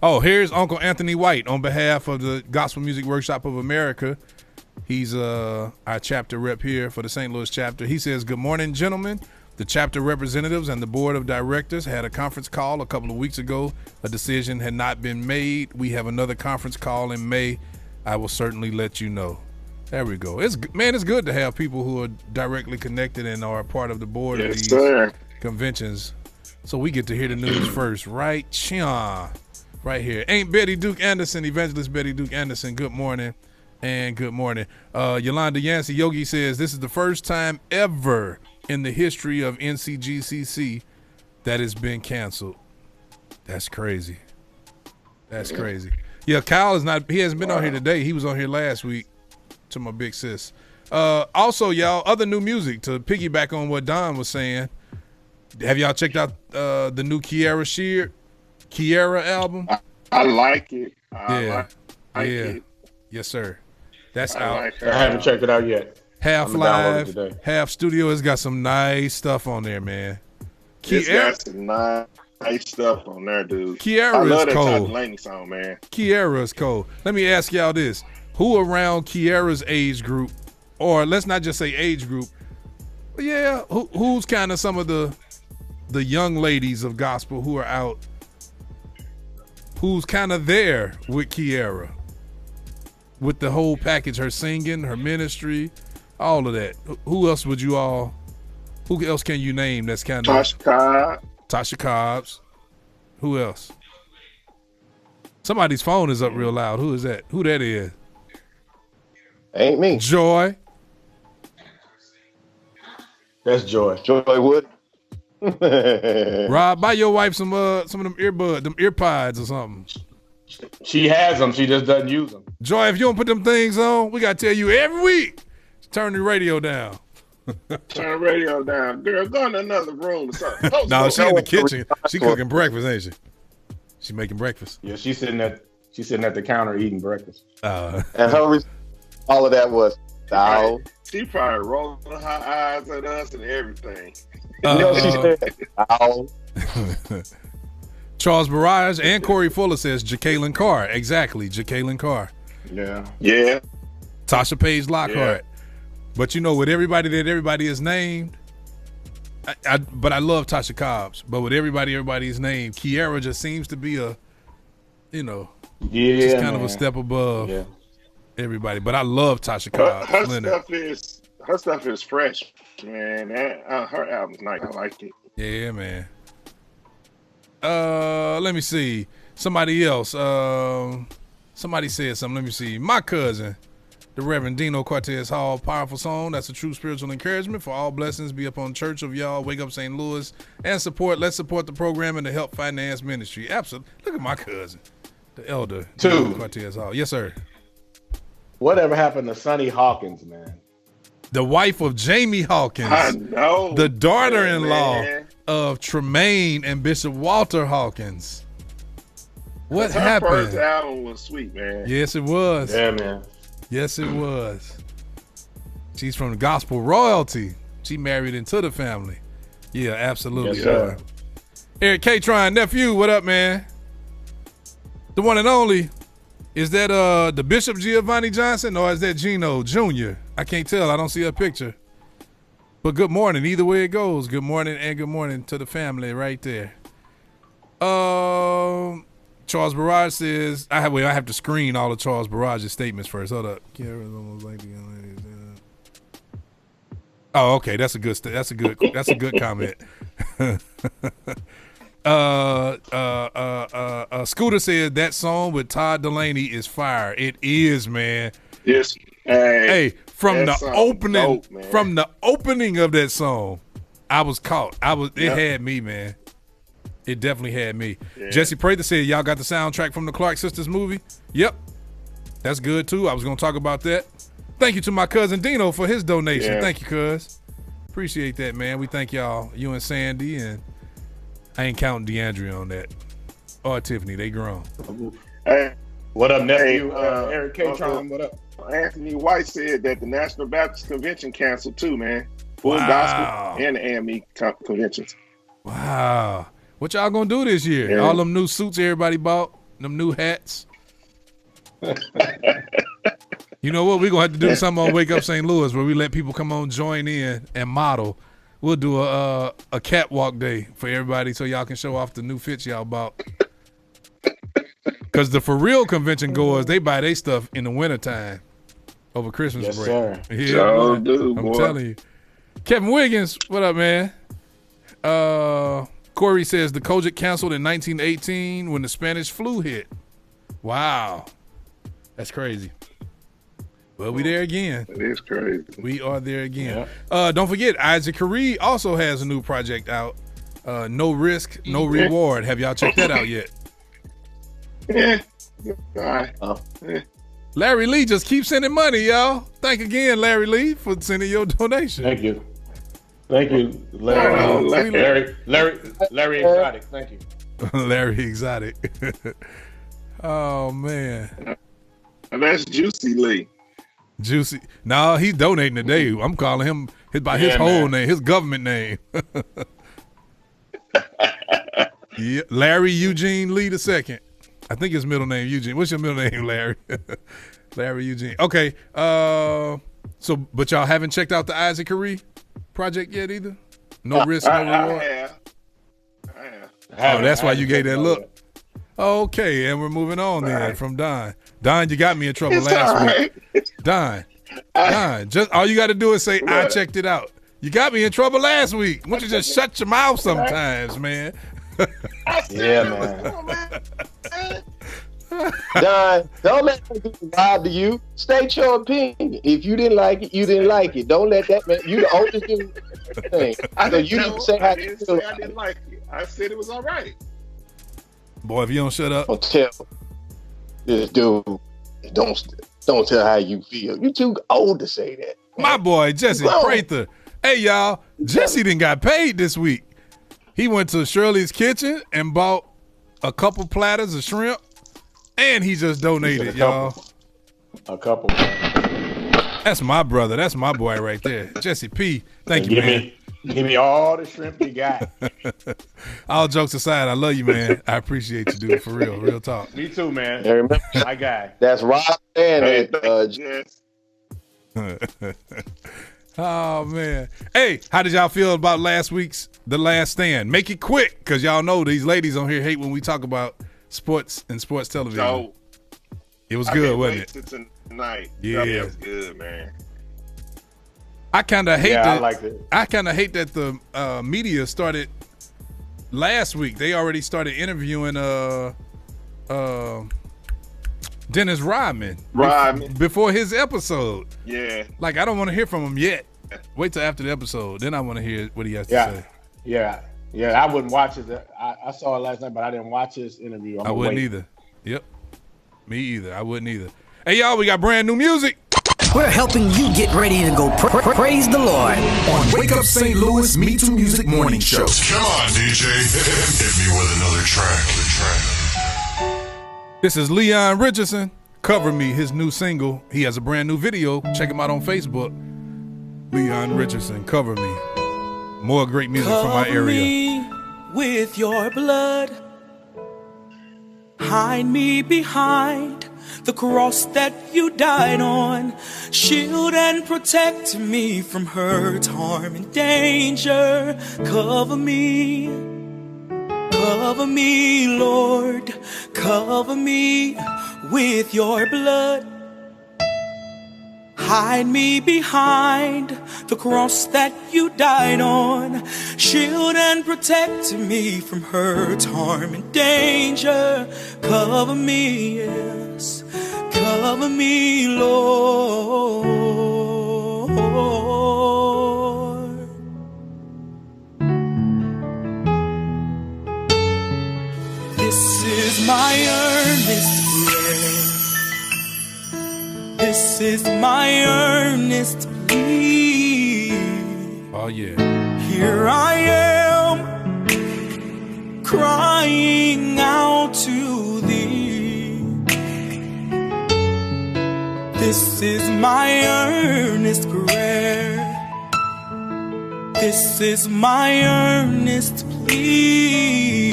Oh, here's Uncle Anthony White on behalf of the Gospel Music Workshop of America. He's our chapter rep here for the St. Louis chapter. He says, "Good morning, gentlemen. The chapter representatives and the board of directors had a conference call a couple of weeks ago. A decision had not been made. We have another conference call in May. I will certainly let you know." There we go. It's good to have people who are directly connected and are a part of the board of these conventions. So we get to hear the news first, right? Right here. Ain't Betty Duke Anderson, Evangelist Betty Duke Anderson. Good morning. And good morning. Yolanda Yancey Yogi says this is the first time ever in the history of NCGCC that it's been canceled. That's crazy. That's crazy. Yeah, Kyle he hasn't been on here today. He was on here last week to my big sis. Also, y'all, other new music to piggyback on what Don was saying. Have y'all checked out the new Kiara album? I like it. I like it. Yes, sir. That's out. I haven't checked it out yet. Half live, half studio. It's got some nice stuff on there, man. It's got some nice stuff on there, dude. Kiara I love is that cold. Todd Delaney song, man. Kiara is cold. Let me ask y'all this: who around Kiara's age group, or let's not just say age group, but yeah, who's kind of some of the young ladies of gospel who are out, who's kind of there with Kiara, with the whole package, her singing, her ministry, all of that. Who else can you name that's kind of Tasha Cobbs? Who else? Somebody's phone is up real loud. Who is that? Who that is? Ain't me. Joy. That's Joy. Joy Wood. Rob, buy your wife some of them earpods or something. She has them. She just doesn't use them. Joy, if you don't put them things on, we gotta tell you every week. Turn the radio down. Turn the radio down. Girl, go in another room or something. No, she in the kitchen. She cooking breakfast, ain't she? She making breakfast. Yeah, she's sitting at the counter eating breakfast. And her all of that was, "Ow." She probably rolling her eyes at us and everything. She said, "Ow." Charles Barrage and Corey Fuller says Jacqueline Carr. Exactly, Jacqueline Carr. Yeah. Yeah. Tasha Page Lockhart. Yeah. But with everybody that everybody is named, but I love Tasha Cobbs. But with everybody is named, Kiara just seems to be a, just kind of a step above everybody. But I love Tasha Cobbs. Her stuff is fresh, man. Her album's nice. I like it. Yeah, man. Let me see. Somebody else. Somebody said something. Let me see. My cousin, the Reverend Dino Cortez Hall, powerful song. That's a true spiritual encouragement. For all blessings be upon Church of Y'all, Wake Up St. Louis, and support. Let's support the program and the Help Finance Ministry. Absolutely. Look at my cousin, the elder Dino Cortez Hall. Yes, sir. Whatever happened to Sonny Hawkins, man? The wife of Jamie Hawkins. I know. The daughter-in-law of Tremaine and Bishop Walter Hawkins. What happened? Her first album was sweet, man. Yes, it was. Yeah, man. Yes, it was. She's from gospel royalty. She married into the family. Yeah, absolutely. Yes, sir. Eric K-Tron, nephew, what up, man? The one and only. Is that the Bishop Giovanni Johnson or is that Gino Jr.? I can't tell. I don't see a picture. But good morning. Either way it goes. Good morning and good morning to the family right there. Charles Barrage says, I have to screen all of Charles Barrage's statements first. Hold up. Oh, okay. That's a good comment. Scooter said that song with Todd Delaney is fire. It is, man. Yes. Hey, from the opening of that song, I was caught. It had me, man. It definitely had me. Yeah. Jesse Prather said, y'all got the soundtrack from the Clark Sisters movie? Yep. That's good, too. I was going to talk about that. Thank you to my cousin Dino for his donation. Yeah. Thank you, cuz. Appreciate that, man. We thank y'all, you and Sandy, and I ain't counting DeAndre on that. Or Tiffany. They grown. Hey, what up, nephew? Eric K-Tron, what up? Anthony White said that the National Baptist Convention canceled, too, man. Full gospel and the AME conventions. Wow. What y'all gonna do this year? Yeah. All them new suits everybody bought, them new hats. You know what? We're gonna have to do something on Wake Up St. Louis where we let people come on, join in, and model. We'll do a catwalk day for everybody so y'all can show off the new fits y'all bought. Because the for real convention goers, they buy their stuff in the wintertime over Christmas break. Sir. Yeah, I'm telling you. Kevin Wiggins, what up, man? Corey says the Kojic canceled in 1918 when the Spanish flu hit. Wow. That's crazy. But we there again. It is crazy. We are there again. Yeah. Don't forget, Isaac Caree also has a new project out. No Risk, No Reward. Have y'all checked that out yet? Yeah. Larry Lee just keeps sending money, y'all. Thank again, Larry Lee, for sending your donation. Thank you. Thank you, Larry. Larry Exotic. Thank you. Larry Exotic. Oh, man. That's Juicy Lee. Juicy. No, he's donating today. I'm calling him by his whole name, his government name. Yeah, Larry Eugene Lee II. I think his middle name Eugene. What's your middle name, Larry? Larry Eugene. Okay. But y'all haven't checked out the Isaac Caree project yet either? No Risk, No Reward? I have. Oh, that's why you gave that look. Okay, and we're moving on then from Don. Don, you got me in trouble last week. Don, just all you got to do is say, I checked it out. You got me in trouble last week. Why don't you just shut your mouth sometimes, man? Yeah, man. Don, don't let people rob to you. State your opinion. If you didn't like it, you didn't like it. Don't let that man. You the oldest in the thing. I didn't say I didn't like it. I said it was all right. Boy, if you don't shut up. Don't tell this dude. Don't tell how you feel. You too old to say that. My boy, Jesse Prather, Hey, y'all, Jesse done got paid this week. He went to Shirley's Kitchen and bought a couple platters of shrimp, and he just donated, y'all. A couple. That's my brother. That's my boy right there. Jesse P. Thank you, man. Give me all the shrimp you got. All jokes aside, I love you, man. I appreciate you, dude. For real. Real talk. Me too, man. Hey, remember, my guy. That's Rob and Yes. Oh, man. Hey, how did y'all feel about last week's The Last Stand? Make it quick, because y'all know these ladies on here hate when we talk about sports and sports television. So, it was good, wasn't it? Tonight. Yeah. It was good, man. I kind of hate that. I liked it. I kind of hate that the media started last week. They already started interviewing Dennis Rodman before his episode. Yeah. Like, I don't want to hear from him yet. Wait till after the episode. Then I want to hear what he has to say. Yeah. I wouldn't watch it. I saw it last night, but I didn't watch his interview. I wouldn't either. Yep. Me either. I wouldn't either. Hey, y'all, we got brand new music. We're helping you get ready to go praise the Lord on Wake Up St. Louis MeTooMusic Morning Show. Come on, DJ. Hit me with another track. This is Leon Richardson. Cover Me, his new single. He has a brand new video. Check him out on Facebook. Leon Richardson, Cover Me. More great music from my area. Cover me with your blood. Hide me behind the cross that you died on. Shield and protect me from hurt, harm, and danger. Cover me, Lord. Cover me with your blood. Hide me behind the cross that you died on. Shield and protect me from hurt, harm, and danger. Cover me, yes. Cover me, Lord. This is my earnest prayer. This is my earnest plea. Oh, yeah. Here I am, crying out to thee. This is my earnest prayer. This is my earnest plea.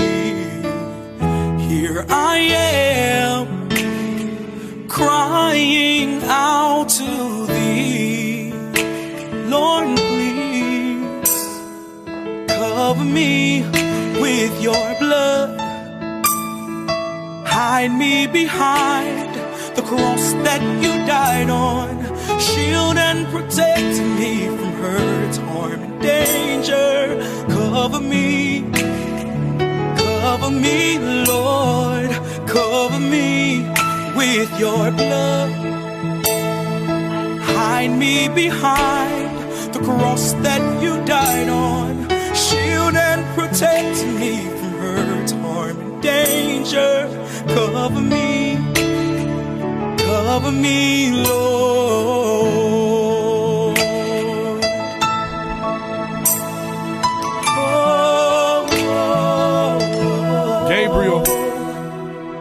Here I am, crying out to thee. Lord, please cover me with your blood. Hide me behind the cross that you died on. Shield and protect me from hurt, harm, and danger. Cover me, Lord. Cover me with your blood. Hide me behind the cross that you died on. Shield and protect me from hurt, harm, and danger. Cover me, Lord. Gabriel.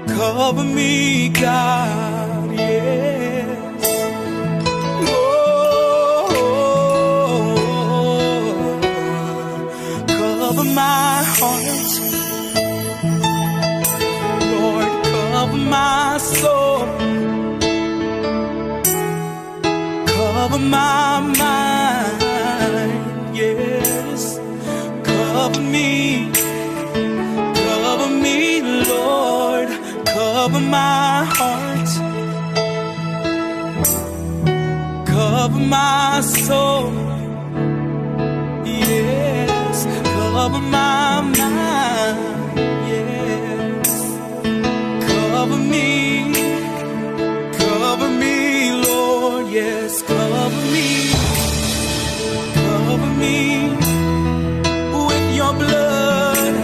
Cover me, God, yes. Cover my heart, Lord, cover my soul. Cover my mind, yes. Cover me, Lord. Cover my heart, cover my soul, yes. Cover my mind, yes. Cover me, Lord, yes. Cover me with your blood,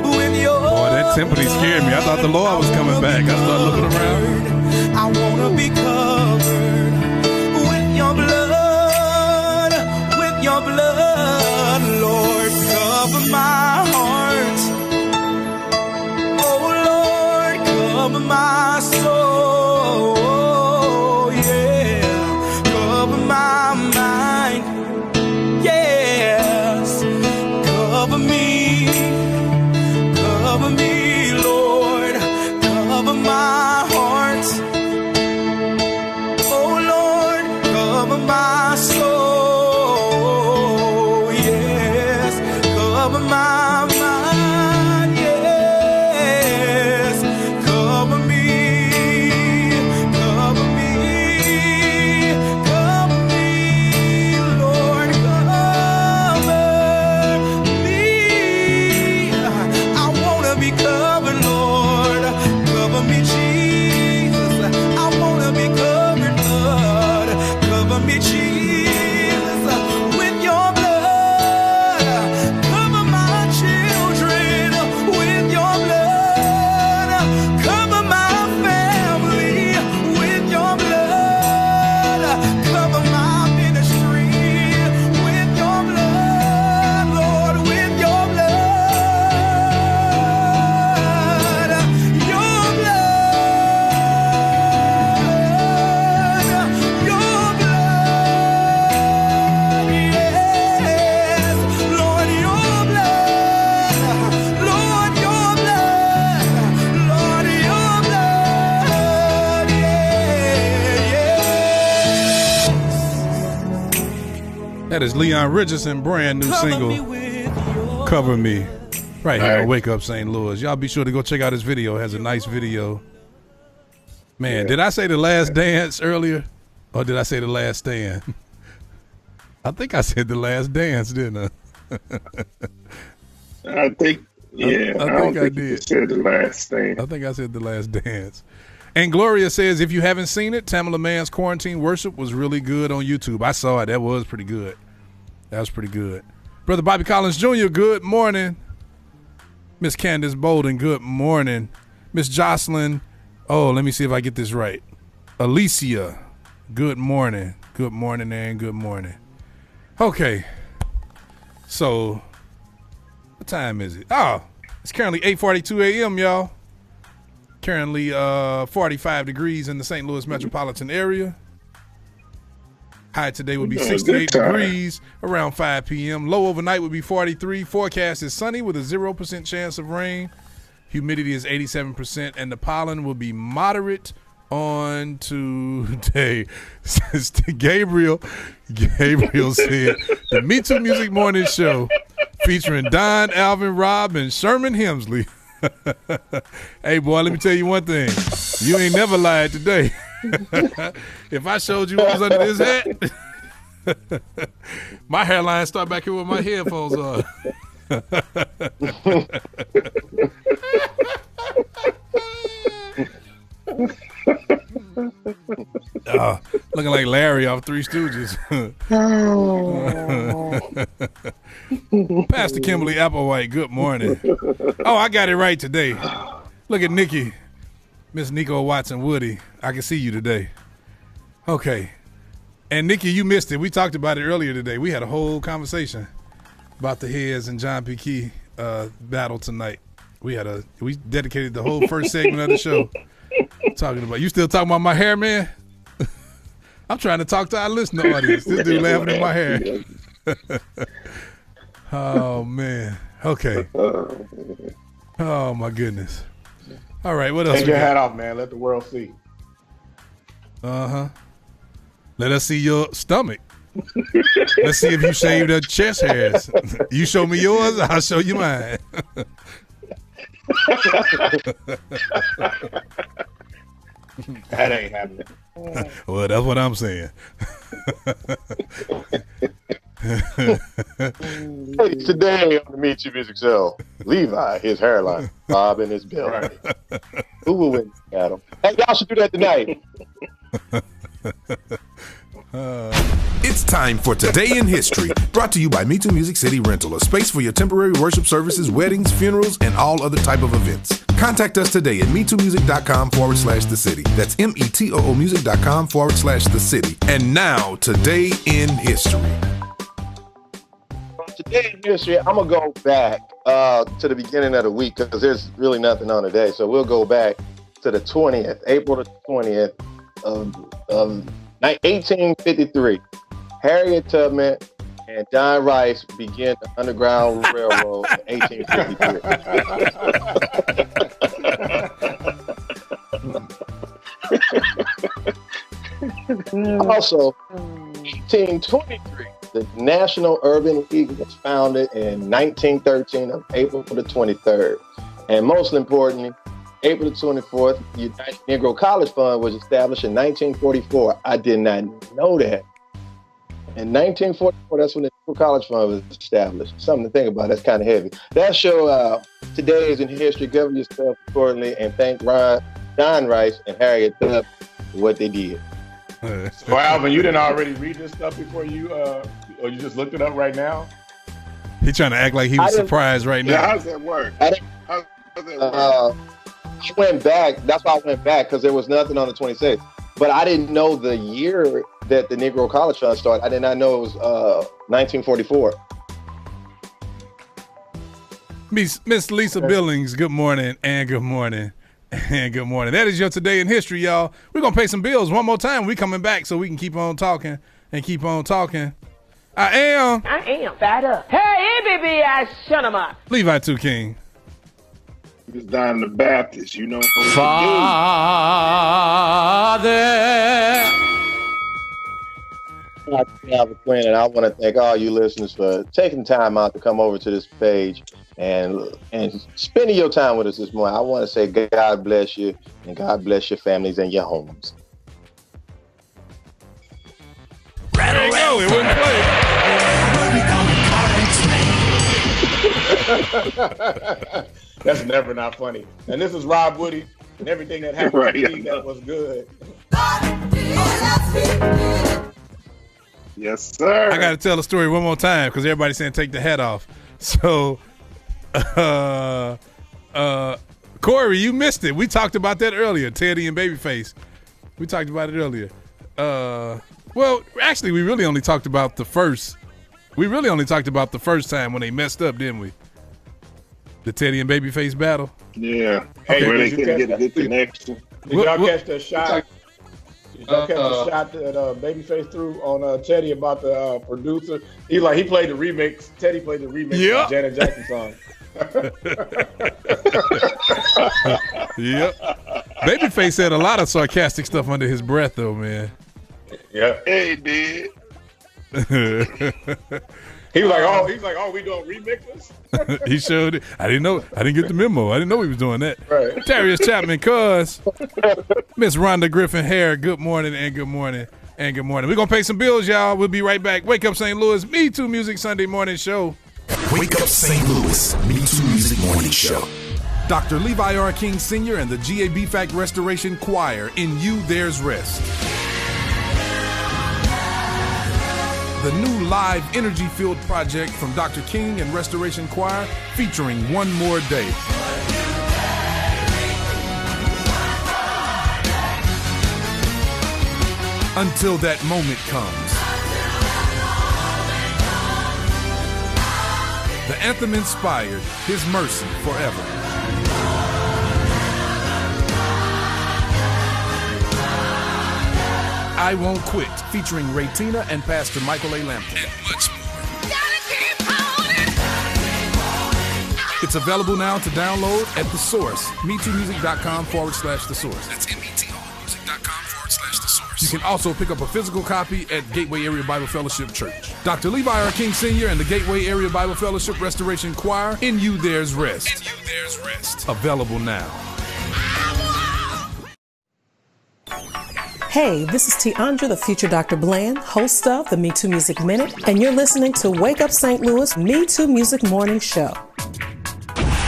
with your. Boy, that symphony scared me. I thought the Lord was coming back. I started looking around. I wanna be covered with your blood, with your blood. my soul, yeah. Cover my mind, yes. Cover me, Lord. Cover my heart, oh Lord. Cover my soul, yes. Cover my mind, yes. Cover me, Lord. Cover me. I wanna be covered, Lord. Cover me, Jesus. I wanna be covered, Lord. Cover me, Jesus, with your blood. Cover my children with your blood. Cover my family with your blood. Cover my ministry with your blood, Lord, with your blood. Your blood. Your blood. Yes, Lord, your blood. Lord, your blood. Lord, your blood. That is Leon Richardson, brand new single, Cover Me, right here on Wake Up St. Louis. Y'all be sure to go check out his video. It has a nice video. Man, did I say The Last Dance earlier? Or did I say The Last Stand? I think I said The Last Dance, didn't I? I think, yeah, I don't think did. you said The Last Stand. I think I said The Last Dance. And Gloria says, if you haven't seen it, Tamala Mann's Quarantine Worship was really good on YouTube. I saw it. That was pretty good. That was pretty good. Brother Bobby Collins Jr., good morning. Miss Candace Bolden, good morning. Miss Jocelyn, oh, let me see if I get this right. Alicia, good morning. Good morning, and good morning. Okay. So, what time is it? Oh, it's currently 8:42 a.m., y'all. Currently 45 degrees in the St. Louis metropolitan area. High today would be 68 degrees around 5 p.m. Low overnight would be 43. Forecast is sunny with a 0% chance of rain. Humidity is 87%, and the pollen will be moderate on today. Gabriel said, the MeTooMusic Morning Show featuring Don, Alvin, Rob, and Sherman Hemsley. Hey, boy, let me tell you one thing. You ain't never lied today. If I showed you what was under this hat, my hairline start back here with my headphones on. Looking like Larry off Three Stooges. Pastor Kimberly Applewhite, good morning. Oh, I got it right today. Look at Nikki. Miss Nico Watson Woody. I can see you today. Okay. And Nikki, you missed it. We talked about it earlier today. We had a whole conversation about the Heads and John P. Key battle tonight. We dedicated the whole first segment of the show talking about. You still talking about my hair, man? I'm trying to talk to our listener audience. This dude laughing at my hair. Oh, man. Okay. Oh, my goodness. All right, what else? Take your hat off, man. Let the world see. Uh-huh. Let us see your stomach. Let's see if you shaved the chest hairs. You show me yours, I'll show you mine. That ain't happening. Well, that's what I'm saying. Hey, today on the MeTooMusic Show, Levi, his hairline, Bob in his belly. Right. Who will win, Adam? Hey, y'all should do that tonight. It's time for Today in History, brought to you by MeTooMusic City Rental, a space for your temporary worship services, weddings, funerals, and all other type of events. Contact us today at MeTooMusic.com/the city. That's METOOmusic.com/the city. And now, Today in History. Today in history, I'm going to go back to the beginning of the week because there's really nothing on today. So we'll go back to the 20th, April the 20th of 1853, Harriet Tubman and John Rice began the Underground Railroad in 1853. Also, 1823, the National Urban League was founded in 1913 of April the 23rd. And most importantly, April the 24th, the United Negro College Fund was established in 1944. I did not know that. In 1944, that's when the Negro College Fund was established. Something to think about. That's kind of heavy. That show, Today is in History. Govern yourself accordingly, and thank John Rice and Harriet Tubman for what they did. So, Alvin, you didn't already read this stuff before you, or you just looked it up right now? He trying to act like he was surprised right now. Yeah, how's that work? I went back. That's why I went back, because there was nothing on the 26th. But I didn't know the year that the Negro College Fund started. I did not know it was 1944. Miss Lisa Billings, good morning and good morning. And good morning. That is your Today in History, y'all. We're going to pay some bills one more time. We coming back so we can keep on talking and keep on talking. I am fat up. Hey, baby, shut him up. Levi 2 King. It's Don the Baptist, you know. Father. And I want to thank all you listeners for taking time out to come over to this page and spending your time with us this morning. I want to say God bless you, and God bless your families and your homes. There you go. It wouldn't play. That's never not funny. And this is Rob Woody, and everything that happened right, to me that was good. Yes, sir. I got to tell the story one more time because everybody's saying take the hat off. So, Corey, you missed it. We talked about that earlier. Teddy and Babyface. We talked about it earlier. Well, actually, we really only talked about the first. We really only talked about the first time when they messed up, didn't we? The Teddy and Babyface battle. Yeah. Hey, where they couldn't get a good connection. Did y'all catch that shot? Did y'all catch the shot that Babyface threw on Teddy about the producer? He played the remix. Teddy played the remix of Janet Jackson song. Yep. Babyface said a lot of sarcastic stuff under his breath, though, man. Yeah. Hey, dude. He was like, oh, we doing remixes? He showed it. I didn't know. I didn't get the memo. I didn't know he was doing that. Right. Darius Chapman, cuz. Miss Rhonda Griffin Hare, good morning and good morning and good morning. We're going to pay some bills, y'all. We'll be right back. Wake Up St. Louis, MeTooMusic Sunday morning show. Wake Up St. Louis, MeTooMusic morning show. Dr. Levi R. King Sr. and the GAB Fact Restoration Choir in You There's Rest. The new live energy-filled project from Dr. King and Restoration Choir featuring One More Day. Until that moment comes. The anthem inspired His Mercy Forever. I Won't Quit, featuring Raytina and Pastor Michael A. Lampton. And much more. It's available now to download at The Source, MeTooMusic.com/The Source. That's METOMusic.com/The Source. You can also pick up a physical copy at Gateway Area Bible Fellowship Church. Dr. Levi R. King Sr. and the Gateway Area Bible Fellowship Restoration Choir, In You There's Rest. In You There's Rest. Available now. Hey, this is Tiandra, the future Dr. Bland, host of the MeTooMusic Minute, and you're listening to Wake Up St. Louis MeTooMusic Morning Show.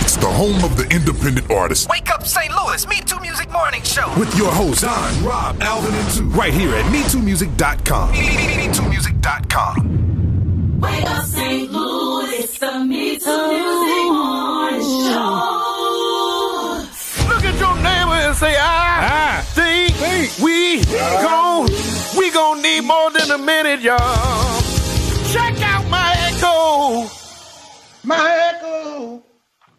It's the home of the independent artist. Wake Up St. Louis, MeTooMusic morning show. With your hosts, Don, Rob, Alvin, and Two. Right here at MeTooMusic.com. MeTooMusic.com. Wake Up St. Louis, it's the MeTooMusic Morning Show. Look at your neighbor and say, I think we gon' need more than a minute, y'all. Check out my echo. My echo.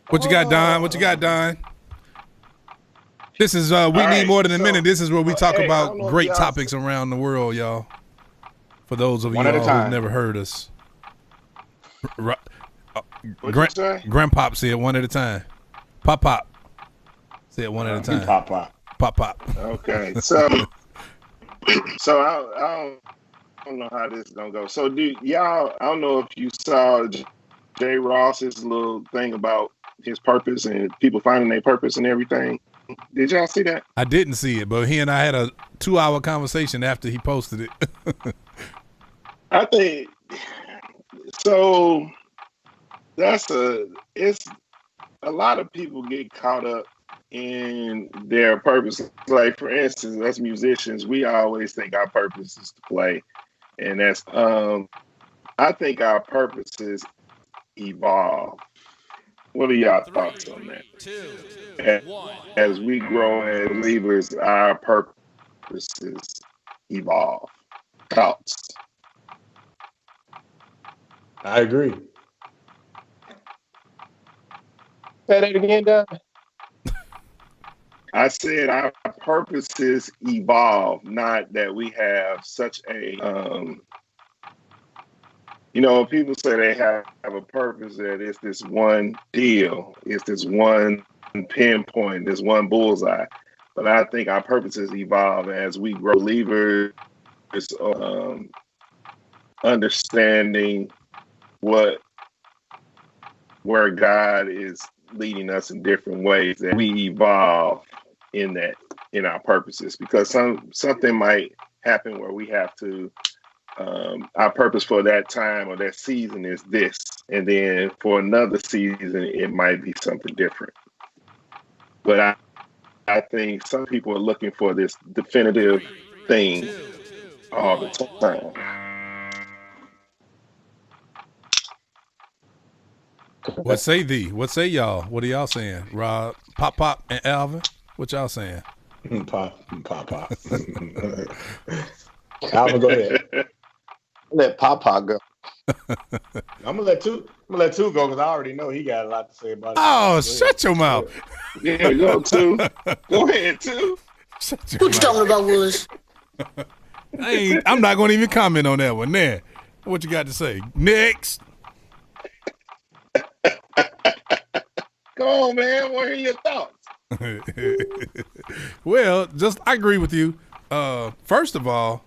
What you got, Don? What you got, Don? This is We Need right, More Than a so- Minute. This is where we talk Hey, I about don't know if great y'all- topics around the world, y'all. For those of One you at a all time. who've never heard us. What'd you say? Grandpop said one at a time. Pop said one at a time. Pop. Okay, so I don't know how this is gonna go. So do y'all? I don't know if you saw Jay Ross's little thing about his purpose and people finding their purpose and everything. Did y'all see that? I didn't see it, but he and I had a 2-hour conversation after he posted it. I think so. It's a lot of people get caught up in their purpose. Like for instance, us musicians, we always think our purpose is to play, and that's I think our purposes evolve. What are y'all thoughts on that? As we grow as believers, our purposes evolve. Thoughts? I agree. Say that again, Doug. I said our purposes evolve, not that we have such a, people say they have a purpose that it's this one deal, it's this one pinpoint, this one bullseye. But I think our purposes evolve as we grow believers, understanding where God is leading us in different ways, that we evolve in our purposes, because something might happen where we have to our purpose for that time or that season is this, and then for another season it might be something different. But I think some people are looking for this definitive thing all the time. What say thee? What say y'all? What are y'all saying? Rob, Pop, and Alvin? What y'all saying? Pop. Alvin, go ahead. Let Pop go. I'm gonna let two go because I already know he got a lot to say about it. Oh, shut your mouth. Yeah, go Two. Go ahead, Two. Shut your What you talking about, Willis? I'm not going to even comment on that one. There. What you got to say? Next. Come on, man. What are your thoughts? Well, I agree with you. First of all,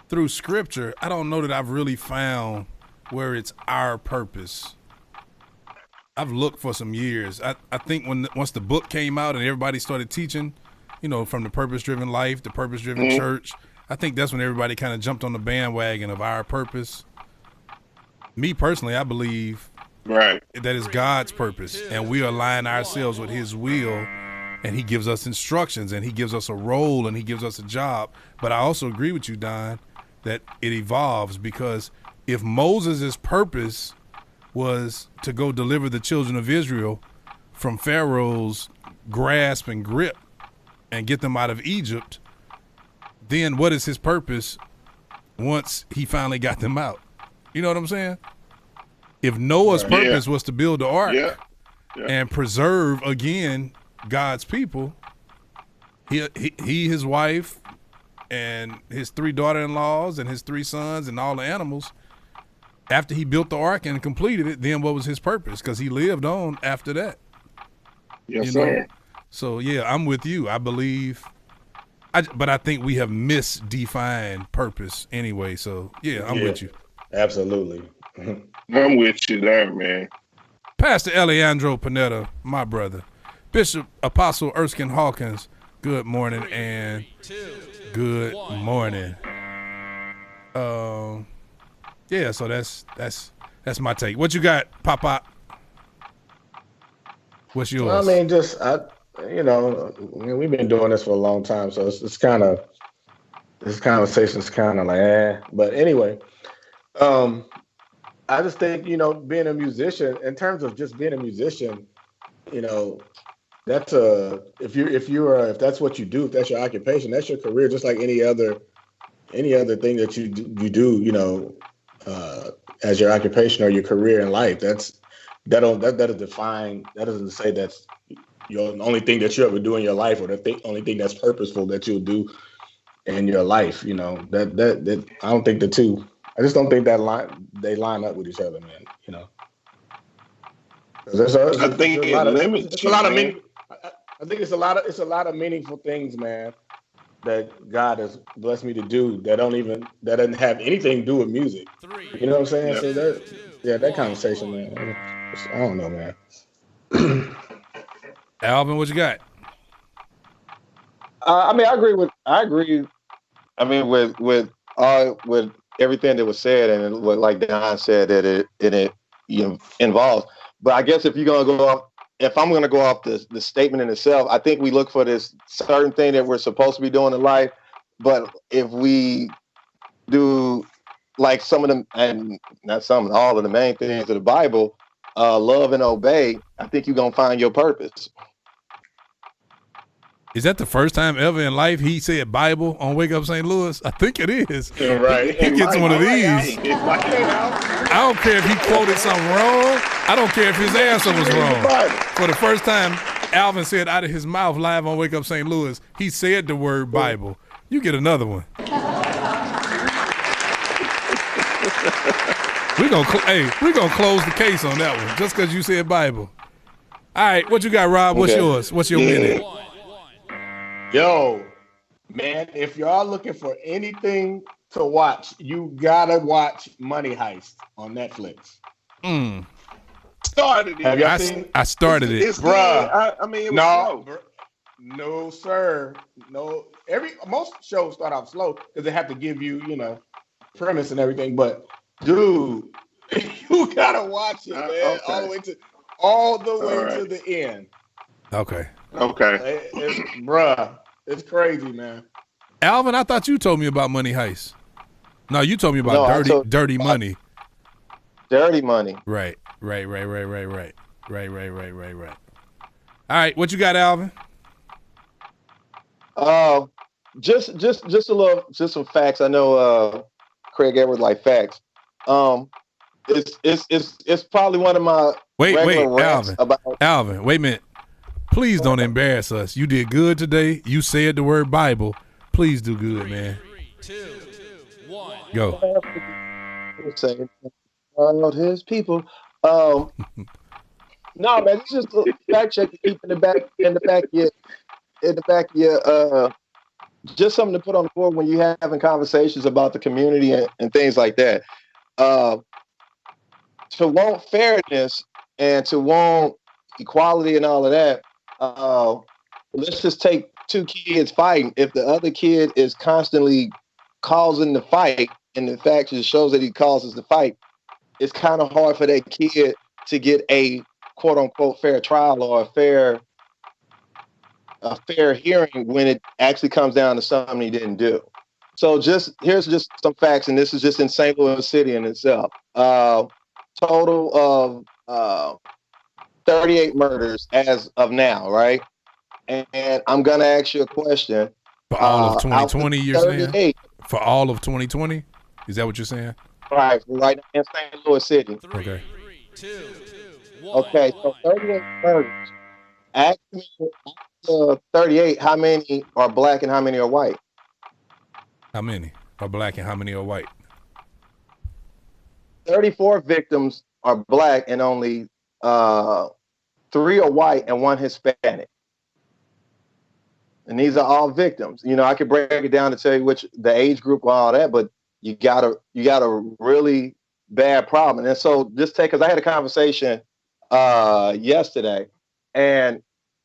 through scripture, I don't know that I've really found where it's our purpose. I've looked for some years. I think once the book came out and everybody started teaching, from the purpose-driven life, the purpose-driven church, I think that's when everybody kind of jumped on the bandwagon of our purpose. Me personally, I believe that is God's purpose, and we align ourselves with his will, and he gives us instructions, and he gives us a role, and he gives us a job. But I also agree with you, Don, that it evolves, because if Moses' purpose was to go deliver the children of Israel from Pharaoh's grasp and grip and get them out of Egypt, then what is his purpose once he finally got them out? You know what I'm saying? If Noah's purpose was to build the ark and preserve, again, God's people, he, his wife, and his 3 daughter-in-laws and his 3 sons and all the animals, after he built the ark and completed it, then what was his purpose? Because he lived on after that. Yes, sir. So, yeah, I'm with you. I believe, but I think we have misdefined purpose anyway. So, yeah, I'm with you. Absolutely. I'm with you there, man. Pastor Alejandro Panetta, my brother. Bishop Apostle Erskine Hawkins, good morning and good morning. Yeah, so that's my take. What you got, Pop? What's yours? I mean, we've been doing this for a long time, so it's kind of, this conversation's kind of like, But anyway, I just think, being a musician, in terms of just being a musician, that's if that's what you do, if that's your occupation, that's your career, just like any other thing that you do, as your occupation or your career in life. That doesn't say that's the only thing that you ever do in your life, or the only thing that's purposeful that you'll do in your life. You know, that I don't think the two. I just don't think they line up with each other, man. You know, I think it limits it's a lot of meaning. I think it's a lot of meaningful things, man, that God has blessed me to do that doesn't have anything to do with music. You know what I'm saying? Yep. So that conversation, man. I don't know, man. Alvin, what you got? I mean, I agree. I mean, with everything that was said and what, like Don said, that it involves. But I guess if I'm gonna go off the statement in itself, I think we look for this certain thing that we're supposed to be doing in life. But if we do like some of them, and not some, all of the main things of the Bible, love and obey, I think you're gonna find your purpose. Is that the first time ever in life he said Bible on Wake Up St. Louis? I think it is. Yeah, right. He gets one of these. I don't care if he quoted something wrong. I don't care if his answer was wrong. For the first time, Alvin said out of his mouth live on Wake Up St. Louis, he said the word Bible. You get another one. We're gonna close the case on that one just because you said Bible. All right, what you got, Rob? What's yours? What's your minute? Yo, man, if y'all looking for anything to watch, you gotta watch Money Heist on Netflix. Started it. Have y'all seen? I started it. It's bruh. I mean, it was slow. No, sir. No. Most shows start off slow because they have to give you, premise and everything. But dude, you gotta watch it, man. Okay. All the way to the end. Okay. It's crazy, man. Alvin, I thought you told me about Money Heist. No, you told me about dirty money. Dirty money. Right. All right, what you got, Alvin? Just some facts. I know Craig Edwards like facts. It's probably one of my Alvin, wait a minute. Please don't embarrass us. You did good today. You said the word Bible. Please do good, man. 3, 2, 1. Go. Saying his people. No, man, it's just a fact check to keep in the back of your just something to put on the board when you're having conversations about the community and things like that. To want fairness and to want equality and all of that, let's just take two kids fighting. If the other kid is constantly causing the fight, and the fact just shows that he causes the fight, it's kind of hard for that kid to get a quote unquote fair trial or a fair hearing when it actually comes down to something he didn't do. So here's just some facts, and this is just in St. Louis City in itself. Total of 38 murders as of now, right? And I'm gonna ask you a question. For all of 2020, you're saying? For all of 2020? Is that what you're saying? Right in St. Louis City. 3, 2, 1. Okay, so 38 murders. Ask me, 38, how many are black and how many are white? How many are black and how many are white? 34 victims are black and only 3 are white and 1 Hispanic. And these are all victims. I could break it down to tell you which the age group and all that, but you got a really bad problem. And so because I had a conversation yesterday, and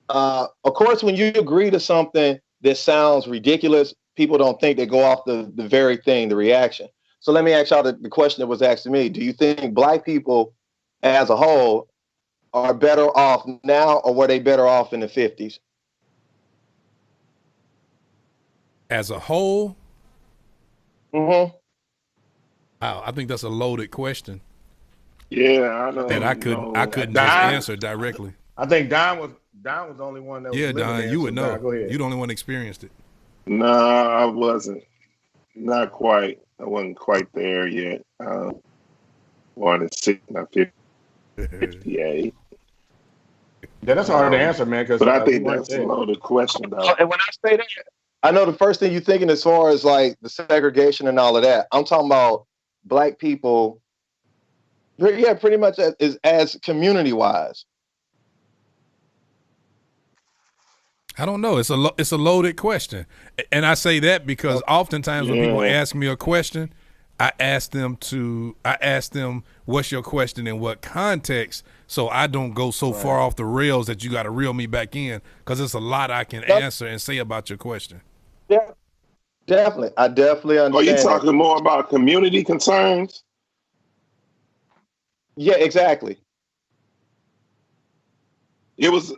of course, when you agree to something that sounds ridiculous, people don't think, they go off the very thing, the reaction. So let me ask y'all the question that was asked to me. Do you think black people as a whole are better off now, or were they better off in the 50s? As a whole? Mm-hmm. Wow, I think that's a loaded question. Yeah, I know. And I couldn't just answer directly. I think Don was the only one that was Don, there, you would know. Don, go ahead. You're the only one that experienced it. No, I wasn't. Not quite. I wasn't quite there yet. Born in 58. Yeah, that's hard to answer, man. Because but I think that's a loaded question, though. And when I say that, I know the first thing you're thinking as far as like the segregation and all of that. I'm talking about black people. Yeah, pretty much as community wise. I don't know. It's a loaded question, and I say that because oftentimes when people ask me a question, I ask them what's your question in what context, so I don't go so far off the rails that you got to reel me back in, because it's a lot I can answer and say about your question. Yeah, definitely. I definitely understand. Are you talking more about community concerns? Yeah, exactly. It was.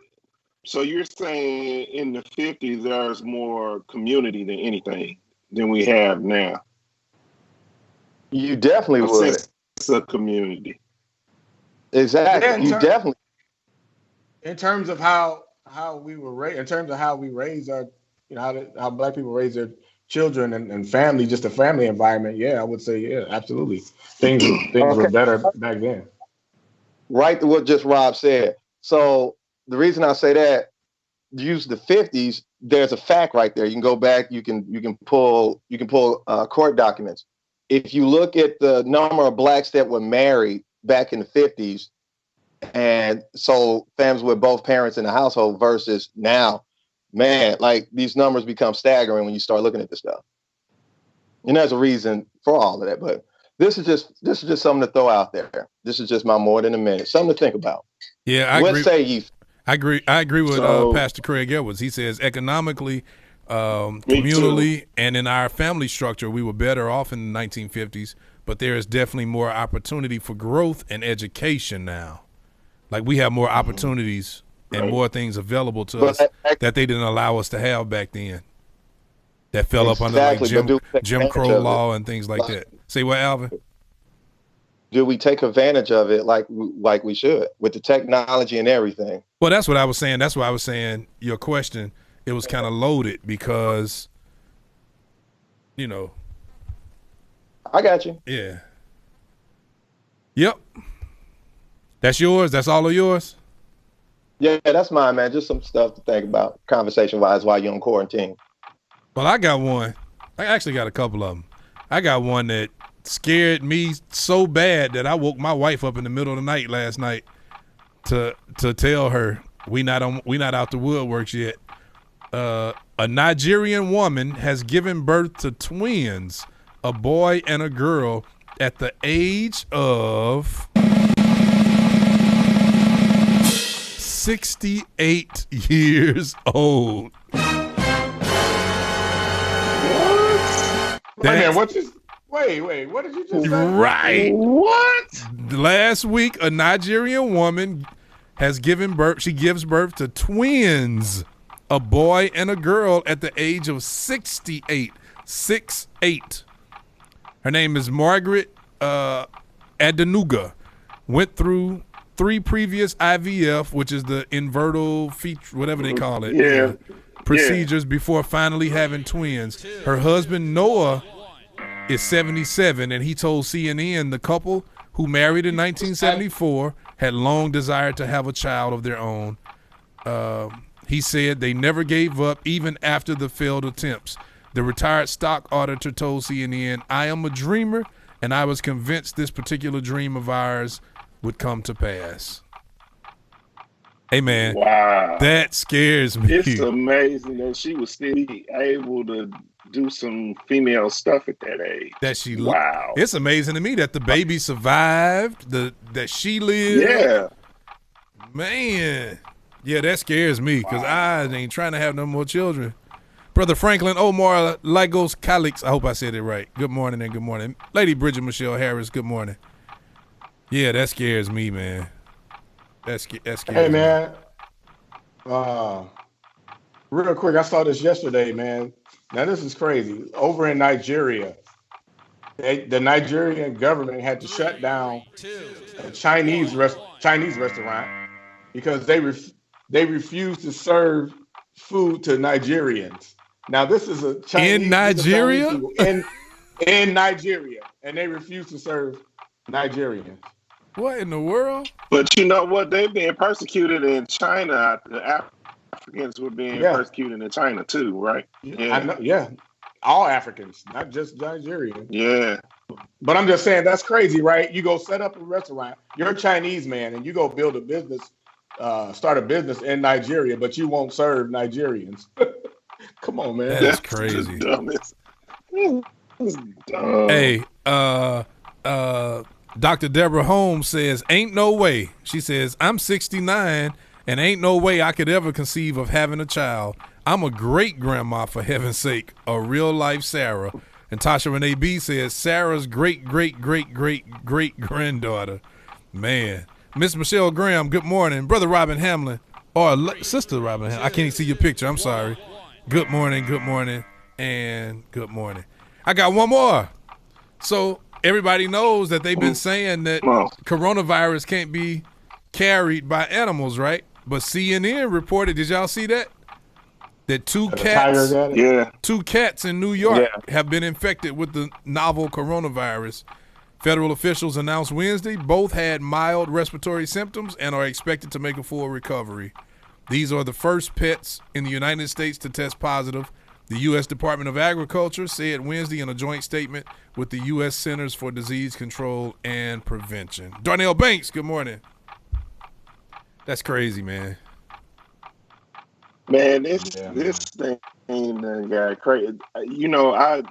So you're saying in the 50s there's more community than anything than we have now? You definitely would. It's a community. Exactly. You definitely. In terms of how we were raised, in terms of how we raise our, how black people raise their children and family, just a family environment. Yeah, I would say, yeah, absolutely. Things were better back then. Right to what just Rob said. So the reason I say that, use the 50s, there's a fact right there. You can go back, you can pull court documents. If you look at the number of blacks that were married back in the 50s, and so families with both parents in the household versus now, man, like these numbers become staggering when you start looking at this stuff. And there's a reason for all of that, but this is just something to throw out there. This is just my more than a minute, something to think about. Yeah, I what agree. Say you? I agree with Pastor Craig Edwards. He says economically, communally, and in our family structure, we were better off in the 1950s, but there is definitely more opportunity for growth and education now. Like we have more opportunities and more things available to us that they didn't allow us to have back then. That fell up under like Jim Crow law and things like that. Say what, Alvin? Do we take advantage of it like we should with the technology and everything? Well, that's what I was saying. That's why I was saying your question, it was kind of loaded because, I got you. Yeah. Yep. That's yours? That's all of yours? Yeah, that's mine, man. Just some stuff to think about conversation-wise while you're on quarantine. Well, I got one. I actually got a couple of them. I got one that scared me so bad that I woke my wife up in the middle of the night last night to tell her we not out the woodworks yet. A Nigerian woman has given birth to twins, a boy and a girl, at the age of 68 years old. Wait, what did you just say? Right. What? Last week, a Nigerian woman has given birth. She gives birth to twins, a boy and a girl, at the age of 68. 6'8". Her name is Margaret Adenuga. Went through 3 previous IVF, which is the invertal feature, whatever they call it. Procedures before finally having twins. Her husband, Noah, is 77, and he told CNN the couple, who married in 1974, had long desired to have a child of their own. He said they never gave up even after the failed attempts. The retired stock auditor told CNN, "I am a dreamer, and I was convinced this particular dream of ours would come to pass." Hey, man. Wow. That scares me. It's amazing that she was still able to do some female stuff at that age. Wow. It's amazing to me that the baby survived, that she lived. Yeah. Man. Yeah, that scares me because I ain't trying to have no more children. Brother Franklin Omar Lagos Calix, I hope I said it right. Good morning and good morning. Lady Bridget Michelle Harris, good morning. Yeah, that scares me, man. That scares me. Hey, man. Real quick, I saw this yesterday, man. Now, this is crazy. Over in Nigeria, the Nigerian government had to shut down a Chinese restaurant because they refused to serve food to Nigerians. Now, this is a Chinese in Nigeria? In Nigeria, and they refused to serve Nigerians. What in the world? But you know what? They're being persecuted in China. The Africans were being persecuted in China too, right? Yeah. I know, yeah. All Africans, not just Nigerian. Yeah. But I'm just saying that's crazy, right? You go set up a restaurant. You're a Chinese man, and you go build a business, start a business in Nigeria, but you won't serve Nigerians. Come on, man. That's crazy. Hey, Dr. Deborah Holmes says, ain't no way. She says, I'm 69 and ain't no way I could ever conceive of having a child. I'm a great grandma, for heaven's sake, a real life Sarah. And Tasha Renee B says, Sarah's great granddaughter. Man. Miss Michelle Graham, good morning. Brother Robin Hamlin, or Sister Robin Hamlin. I can't even see your picture. I'm sorry. Good morning, and good morning. I got one more. So everybody knows that they've been saying that coronavirus can't be carried by animals, right? But CNN reported, did y'all see that? That two cats in New York have been infected with the novel coronavirus. Federal officials announced Wednesday both had mild respiratory symptoms and are expected to make a full recovery. These are the first pets in the United States to test positive. The U.S. Department of Agriculture said Wednesday in a joint statement with the U.S. Centers for Disease Control and Prevention. Darnell Banks, good morning. That's crazy, man. Man, this thing got crazy. You know, I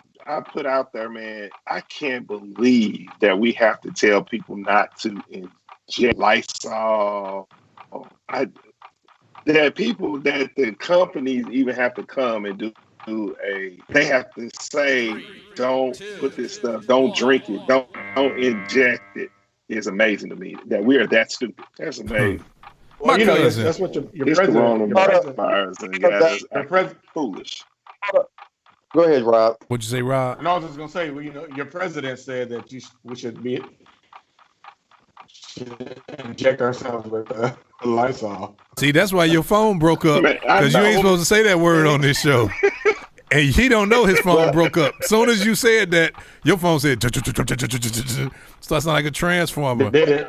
put out there, man, I can't believe that we have to tell people not to inject Lysol. That the companies even have to come and do they have to say, don't put this stuff, don't drink it, don't inject it. It's amazing to me that we are that stupid. That's amazing. Well, you know, that's what your president foolish. Go ahead, Rob. What'd you say, Rob? And I was just gonna say, well, you know, your president said that we should inject ourselves with Lysol. See, that's why your phone broke up, because you ain't supposed to say that word on this show. And he don't know his phone broke up. As soon as you said that, your phone said, starts sounding like a transformer. Did it?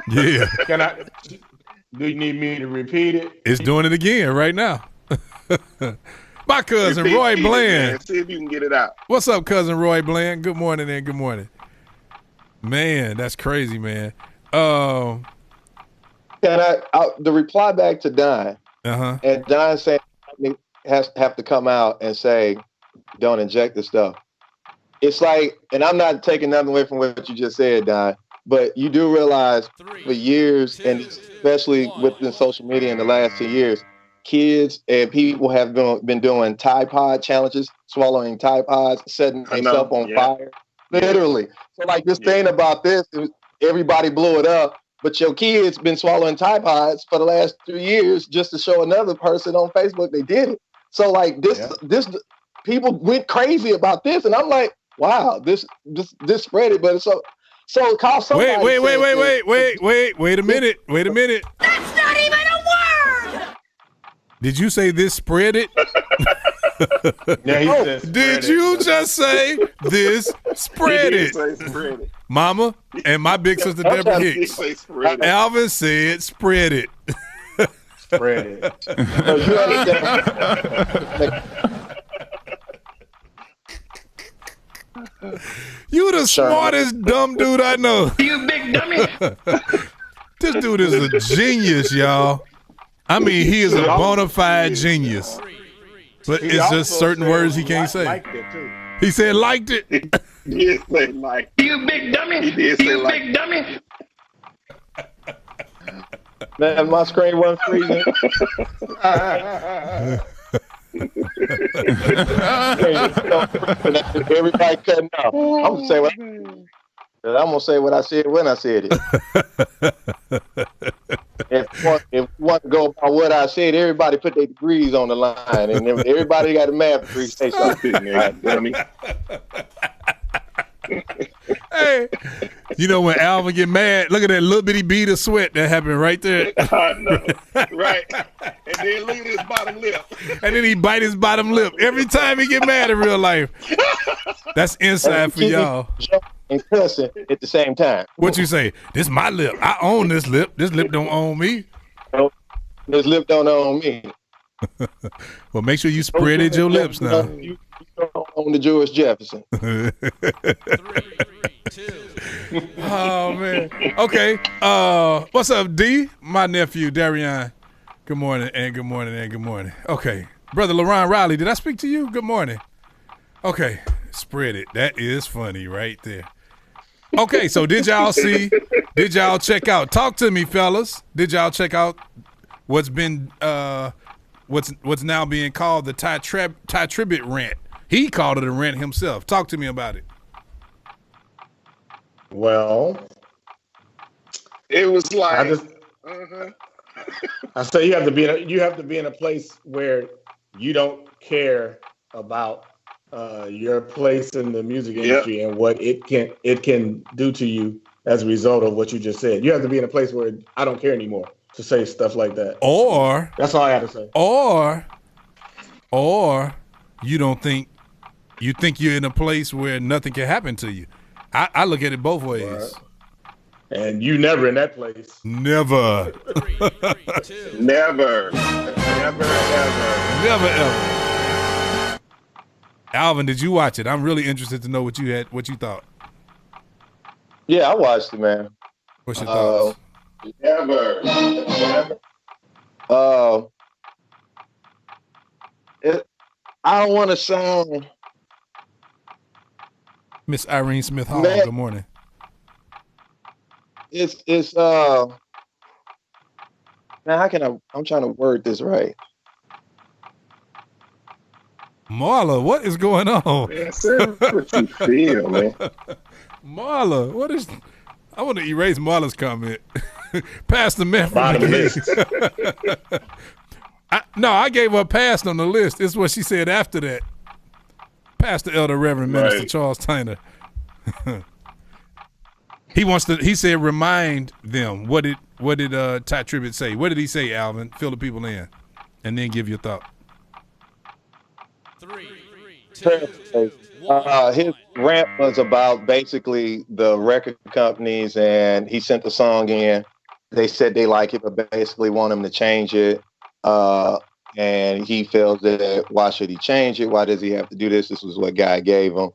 Yeah. Do you need me to repeat it? It's doing it again right now. My cousin, Roy Bland. See if you can get it out. What's up, cousin Roy Bland? Good morning and good morning. Man, that's crazy, man. Can the reply back to Don, and Don saying have to come out and say, don't inject the stuff. It's like, and I'm not taking nothing away from what you just said, Don, but you do realize for years, and especially within social media in the last 2 years, kids and people have been doing Tide Pod challenges, swallowing Tide Pods, setting themselves on fire, literally. So like this thing about this, everybody blew it up, but your kids been swallowing Tide Pods for the last 3 years just to show another person on Facebook they did it. So like this people went crazy about this, and I'm like, wow, this spread it, but it's so call somebody. Wait a minute. That's not even a word. Did you say this spread it? Yeah, he said did you just say this spread it? Spread it. Mama and my big sister Deborah Hicks. Alvin said spread it. Spread it. You the smartest dumb dude I know. You big dummy. This dude is a genius, y'all. I mean, he is a bona fide genius. But it's just certain words he can't say. He said liked it. He did say liked it. You big dummy. He did say you liked big dummy. Man, my screen wasn't freezing. Everybody cutting off. I'm gonna say what I said when I said it. If you want to go by what I said, everybody put their degrees on the line, and if everybody got a math degree, say something. Hey, you know when Alvin get mad, look at that little bitty bead of sweat that happened right there. I know, right? And then look at his bottom lip. And then he bite his bottom lip every time he get mad in real life. That's inside for y'all. and cussing at the same time. What you say? This my lip. I own this lip. This lip don't own me. Nope. This lip don't own me. Well, make sure you spreaded your lips now. You don't own the George Jefferson. 3, 2. Oh man. Okay. What's up, D? My nephew Darian. Good morning and good morning and good morning. Okay, brother LaRon Riley. Did I speak to you? Good morning. Okay, spread it. That is funny right there. Okay, so did y'all see? Did y'all check out? Talk to me, fellas. Did y'all check out what's been what's now being called the Ty Tribbett rant? He called it a rant himself. Talk to me about it. Well, it was like I say you have to be in a place where you don't care about your place in the music industry and what it can do to you as a result of what you just said. You have to be in a place where I don't care anymore to say stuff like that. Or that's all I have to say. Or you don't think you're in a place where nothing can happen to you. I look at it both ways. Right. And you never in that place. Never. 3, 2. Never. Alvin, did you watch it? I'm really interested to know what you thought. Yeah, I watched it, man. What's your thoughts? Never. I don't want to sound. Miss Irene Smith Hall, good morning. It's man, how can I'm trying to word this right. Marla, what is going on? Yes, sir. What you feel, man? Marla, what is? I want to erase Marla's comment. Pass the meth. No, I gave her a pass on the list. This is what she said after that. Pastor Elder Reverend Minister Charles Tyner. He said remind them. What did Ty Tribbett say? What did he say, Alvin? Fill the people in. And then give your thought. 3, 2. His rant was about basically the record companies, and he sent the song in. They said they like it, but basically want him to change it. And he feels that why should he change it? Why does he have to do this? This was what Guy gave him.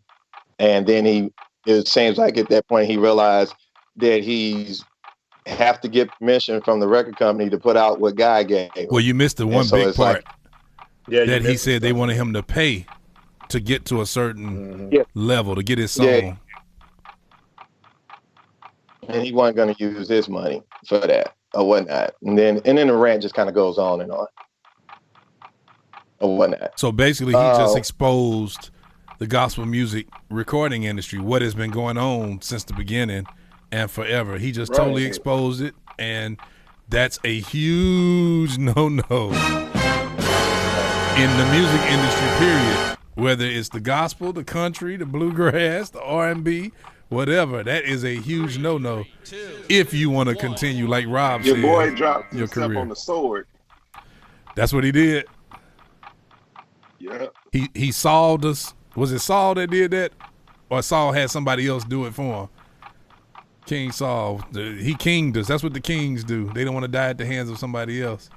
And then it seems like at that point he realized that he's have to get permission from the record company to put out what Guy gave him. Well, you missed the one big part that he said they wanted him to pay to get to a certain level to get his song. Yeah. And he wasn't going to use his money for that or whatnot. And then the rant just kind of goes on and on or whatnot. So basically he just exposed the gospel music recording industry, what has been going on since the beginning and forever. He just totally exposed it, and that's a huge no-no in the music industry, period. Whether it's the gospel, the country, the bluegrass, the R&B, whatever, that is a huge no-no if you want to continue, like Rob said. Your boy dropped your himself career on the sword. That's what he did. Yeah. He solved us. Was it Saul that did that? Or Saul had somebody else do it for him? King Saul. He kinged us. That's what the kings do. They don't want to die at the hands of somebody else.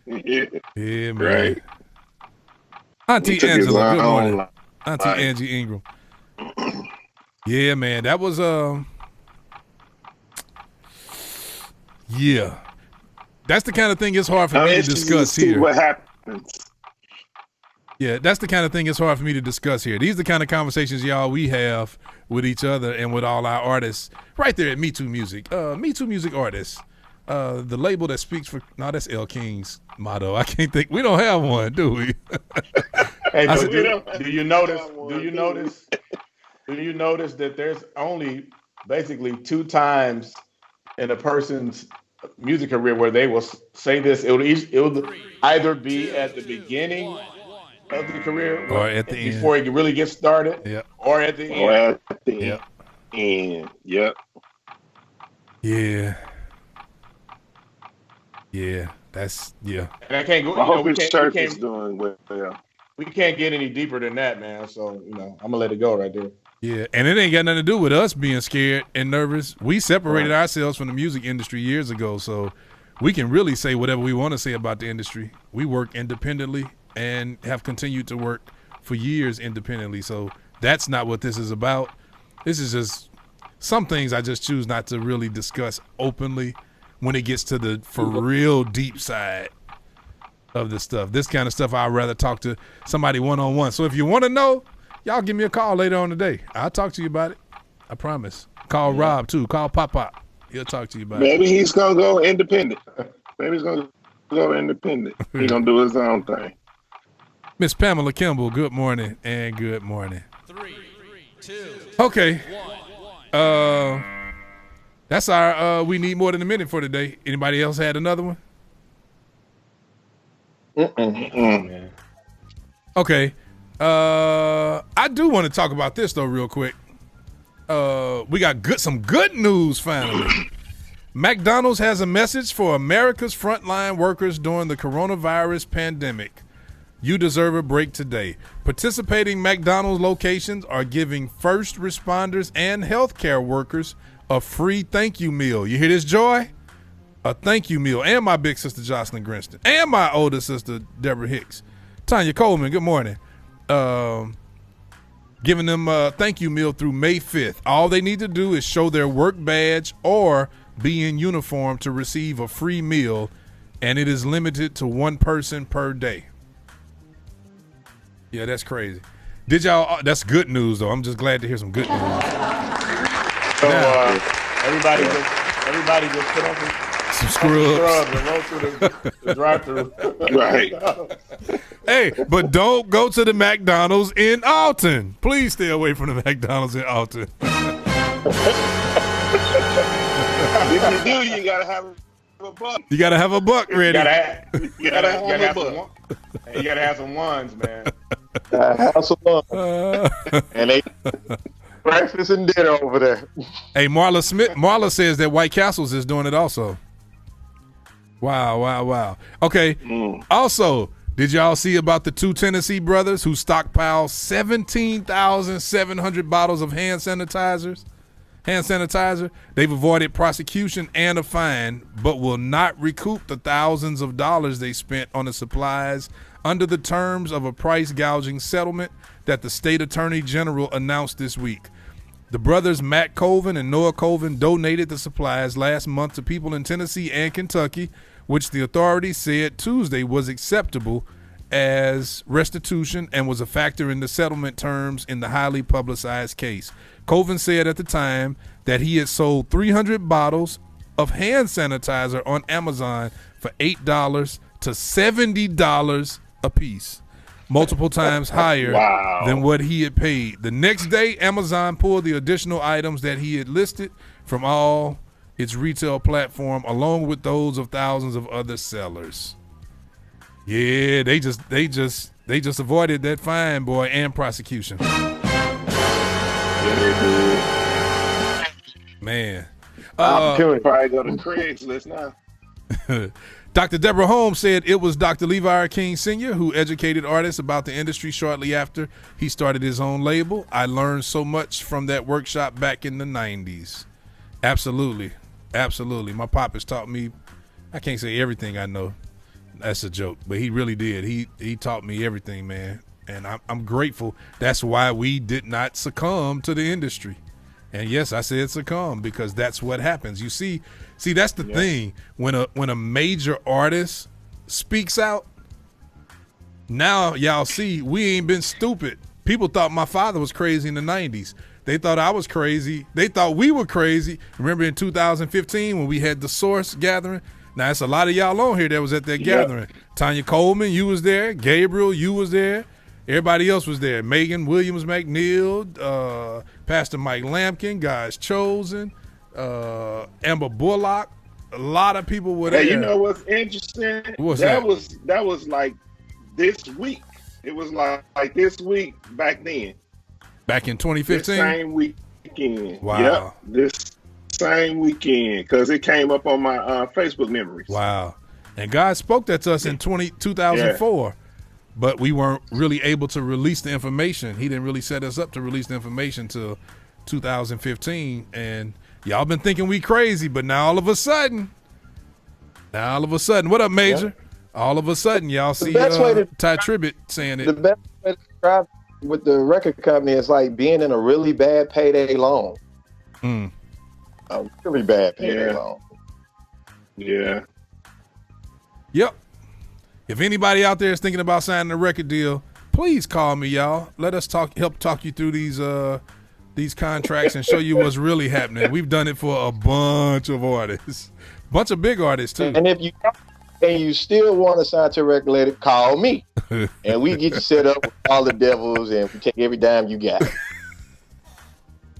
Yeah, man. Right. Auntie Angela, good morning. Auntie Angie Ingram. Yeah, man. That was yeah. That's the kind of thing it's hard for me to discuss here. What happens? Yeah, that's the kind of thing it's hard for me to discuss here. These are the kind of conversations, y'all, we have with each other and with all our artists right there at MeTooMusic. MeTooMusic artists. The label that speaks for, no, that's El King's motto. I can't think. We don't have one, do we? Hey, do you notice that there's only basically 2 times in a person's music career where they will say this? It will either be at the beginning of the career or at the end before he really gets started, or at the end. Or at the end. Yep. Yeah. Yeah, that's And I can't go. I hope his church is doing well. we can't get any deeper than that, man. So I'm gonna let it go right there. Yeah, and it ain't got nothing to do with us being scared and nervous. We separated ourselves from the music industry years ago, so we can really say whatever we want to say about the industry. We work independently and have continued to work for years independently, so that's not what this is about. This is just some things I just choose not to really discuss openly when it gets to the for real deep side of this stuff. This kind of stuff I'd rather talk to somebody one-on-one. So if you want to know, y'all give me a call later on today. I'll talk to you about it. I promise. Call Rob, too. Call Pop. He'll talk to you about it. Maybe he's going to go independent. Maybe he's going to go independent. He's going to do his own thing. Miss Pamela Kimball, good morning and good morning. 3, 2, okay. 1. That's our we need more than a minute for today. Anybody else had another one? Okay. I do want to talk about this though real quick. We got some good news finally. McDonald's has a message for America's frontline workers during the coronavirus pandemic. You deserve a break today. Participating McDonald's locations are giving first responders and healthcare workers a free thank you meal. You hear this, Joy? A thank you meal. And my big sister Jocelyn Grinston. And my older sister Deborah Hicks. Tanya Coleman, good morning. Giving them a thank you meal through May 5th. All they need to do is show their work badge or be in uniform to receive a free meal, and it is limited to one person per day. Yeah, that's crazy. That's good news, though. I'm just glad to hear some good news. So everybody just put on some scrubs and roll through the drive-through. Right. Hey, but don't go to the McDonald's in Alton. Please stay away from the McDonald's in Alton. If you do, you gotta have a buck. You gotta have a buck ready. You gotta have some ones, man. Have some ones. And they breakfast and dinner over there. Hey, Marla says that White Castles is doing it also. Wow. Okay. Also, did y'all see about the 2 Tennessee brothers who stockpiled 17,700 bottles of hand sanitizer? They've avoided prosecution and a fine, but will not recoup the thousands of dollars they spent on the supplies under the terms of a price gouging settlement that the state attorney general announced this week. The brothers Matt Colvin and Noah Colvin donated the supplies last month to people in Tennessee and Kentucky, which the authorities said Tuesday was acceptable as restitution and was a factor in the settlement terms in the highly publicized case. Colvin said at the time that he had sold 300 bottles of hand sanitizer on Amazon for $8 to $70 a piece, multiple times higher than what he had paid. The next day, Amazon pulled the additional items that he had listed from all its retail platform, along with those of thousands of other sellers. Yeah, they just avoided that fine, boy, and prosecution. Man. Probably go to Craigslist now. Dr. Deborah Holmes said it was Dr. Levi King Sr. who educated artists about the industry shortly after he started his own label. I learned so much from that workshop back in the 90s. Absolutely. My pop has taught me, I can't say everything I know. That's a joke, but he really did. He taught me everything, man. And I'm grateful. That's why we did not succumb to the industry. And yes, I said succumb because that's what happens. You see, that's the thing. When a major artist speaks out, now y'all see we ain't been stupid. People thought my father was crazy in the 90s. They thought I was crazy. They thought we were crazy. Remember in 2015 when we had the Source gathering? Now, it's a lot of y'all on here that was at that gathering. Tanya Coleman, you was there. Gabriel, you was there. Everybody else was there. Megan Williams McNeil, Pastor Mike Lampkin, Guys Chosen, Amber Bullock. A lot of people were there. Hey, you know what's interesting? That was like this week. It was like this week back then. Back in 2015? This same weekend. Wow. Yep, this same weekend, because it came up on my Facebook memories. Wow. And God spoke that to us in 2004. but we weren't really able to release the information. He didn't really set us up to release the information till 2015, and y'all been thinking we crazy, but now all of a sudden, what up, Major? Yeah. All of a sudden, y'all see Ty Tribbett saying it. The best way to describe with the record company is like being in a really bad payday loan. A really bad payday loan. Yeah. Yep. If anybody out there is thinking about signing a record deal, please call me, y'all. Let us help talk you through these contracts and show you what's really happening. We've done it for a bunch of artists, bunch of big artists too. And if you still want to sign to a record label, call me, and we get you set up with all the devils, and we take every dime you got.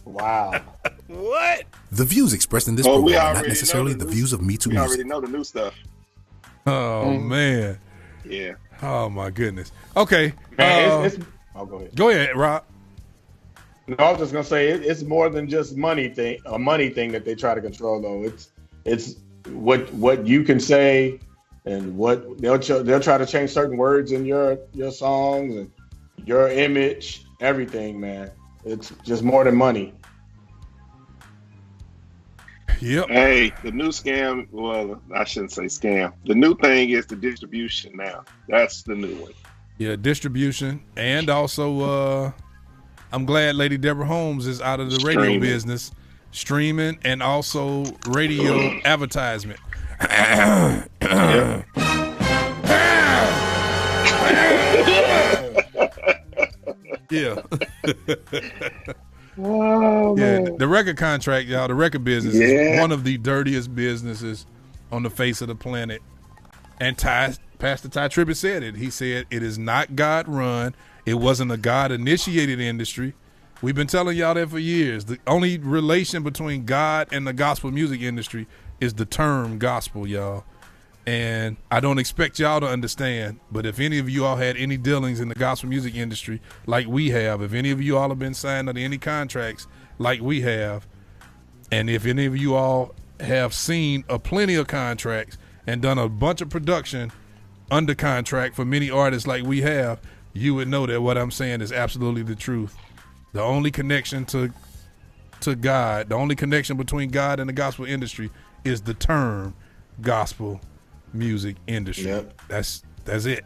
Wow. What? The views expressed in this program are not necessarily the views of MeTooMusic. We already know the new stuff. Oh man. Yeah. Oh my goodness. Okay. Man, go ahead. Go ahead, Rob. No, I was just gonna say it's more than just a money thing that they try to control. Though it's what you can say and what they'll try to change certain words in your songs and your image, everything, man. It's just more than money. Yep. Hey, the new scam. Well, I shouldn't say scam. The new thing is the distribution now. That's the new one. Yeah, distribution, and also I'm glad Lady Deborah Holmes is out of the radio business, streaming, and also radio advertisement. Yeah. Oh, yeah, man. the record contract, y'all, the record business is one of the dirtiest businesses on the face of the planet. And Pastor Ty Tribbett said it. He said it is not God run. It wasn't a God initiated industry. We've been telling y'all that for years. The only relation between God and the gospel music industry is the term gospel, y'all. And I don't expect y'all to understand, but if any of you all had any dealings in the gospel music industry like we have, if any of you all have been signed under any contracts like we have, and if any of you all have seen plenty of contracts and done a bunch of production under contract for many artists like we have, you would know that what I'm saying is absolutely the truth. The only connection to God, the only connection between God and the gospel industry is the term gospel music industry. Yep. That's it.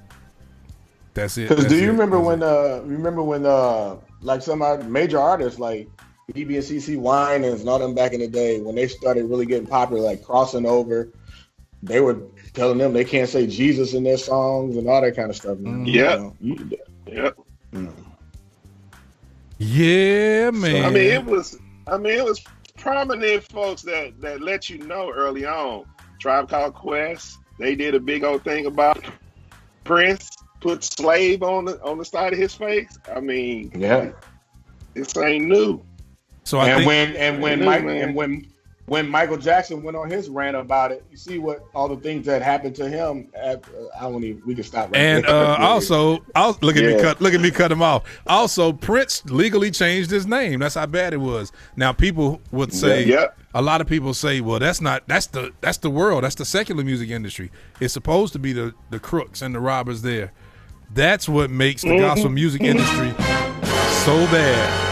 That's it. Because do you remember when like some major artists like BB and CC Winans and all them back in the day, when they started really getting popular, like crossing over, they were telling them they can't say Jesus in their songs and all that kind of stuff. Yeah. Yep. Yeah, man. So, it was prominent folks that let you know early on. Tribe Called Quest, they did a big old thing about Prince put slave on the side of his face. I mean, yeah, this ain't new. So when Michael Jackson went on his rant about it, you see what all the things that happened to him. We can stop. Right and also, look at me cut him off. Also, Prince legally changed his name. That's how bad it was. Now people would say, a lot of people say, well, that's the world. That's the secular music industry. It's supposed to be the crooks and the robbers there. That's what makes the gospel music industry so bad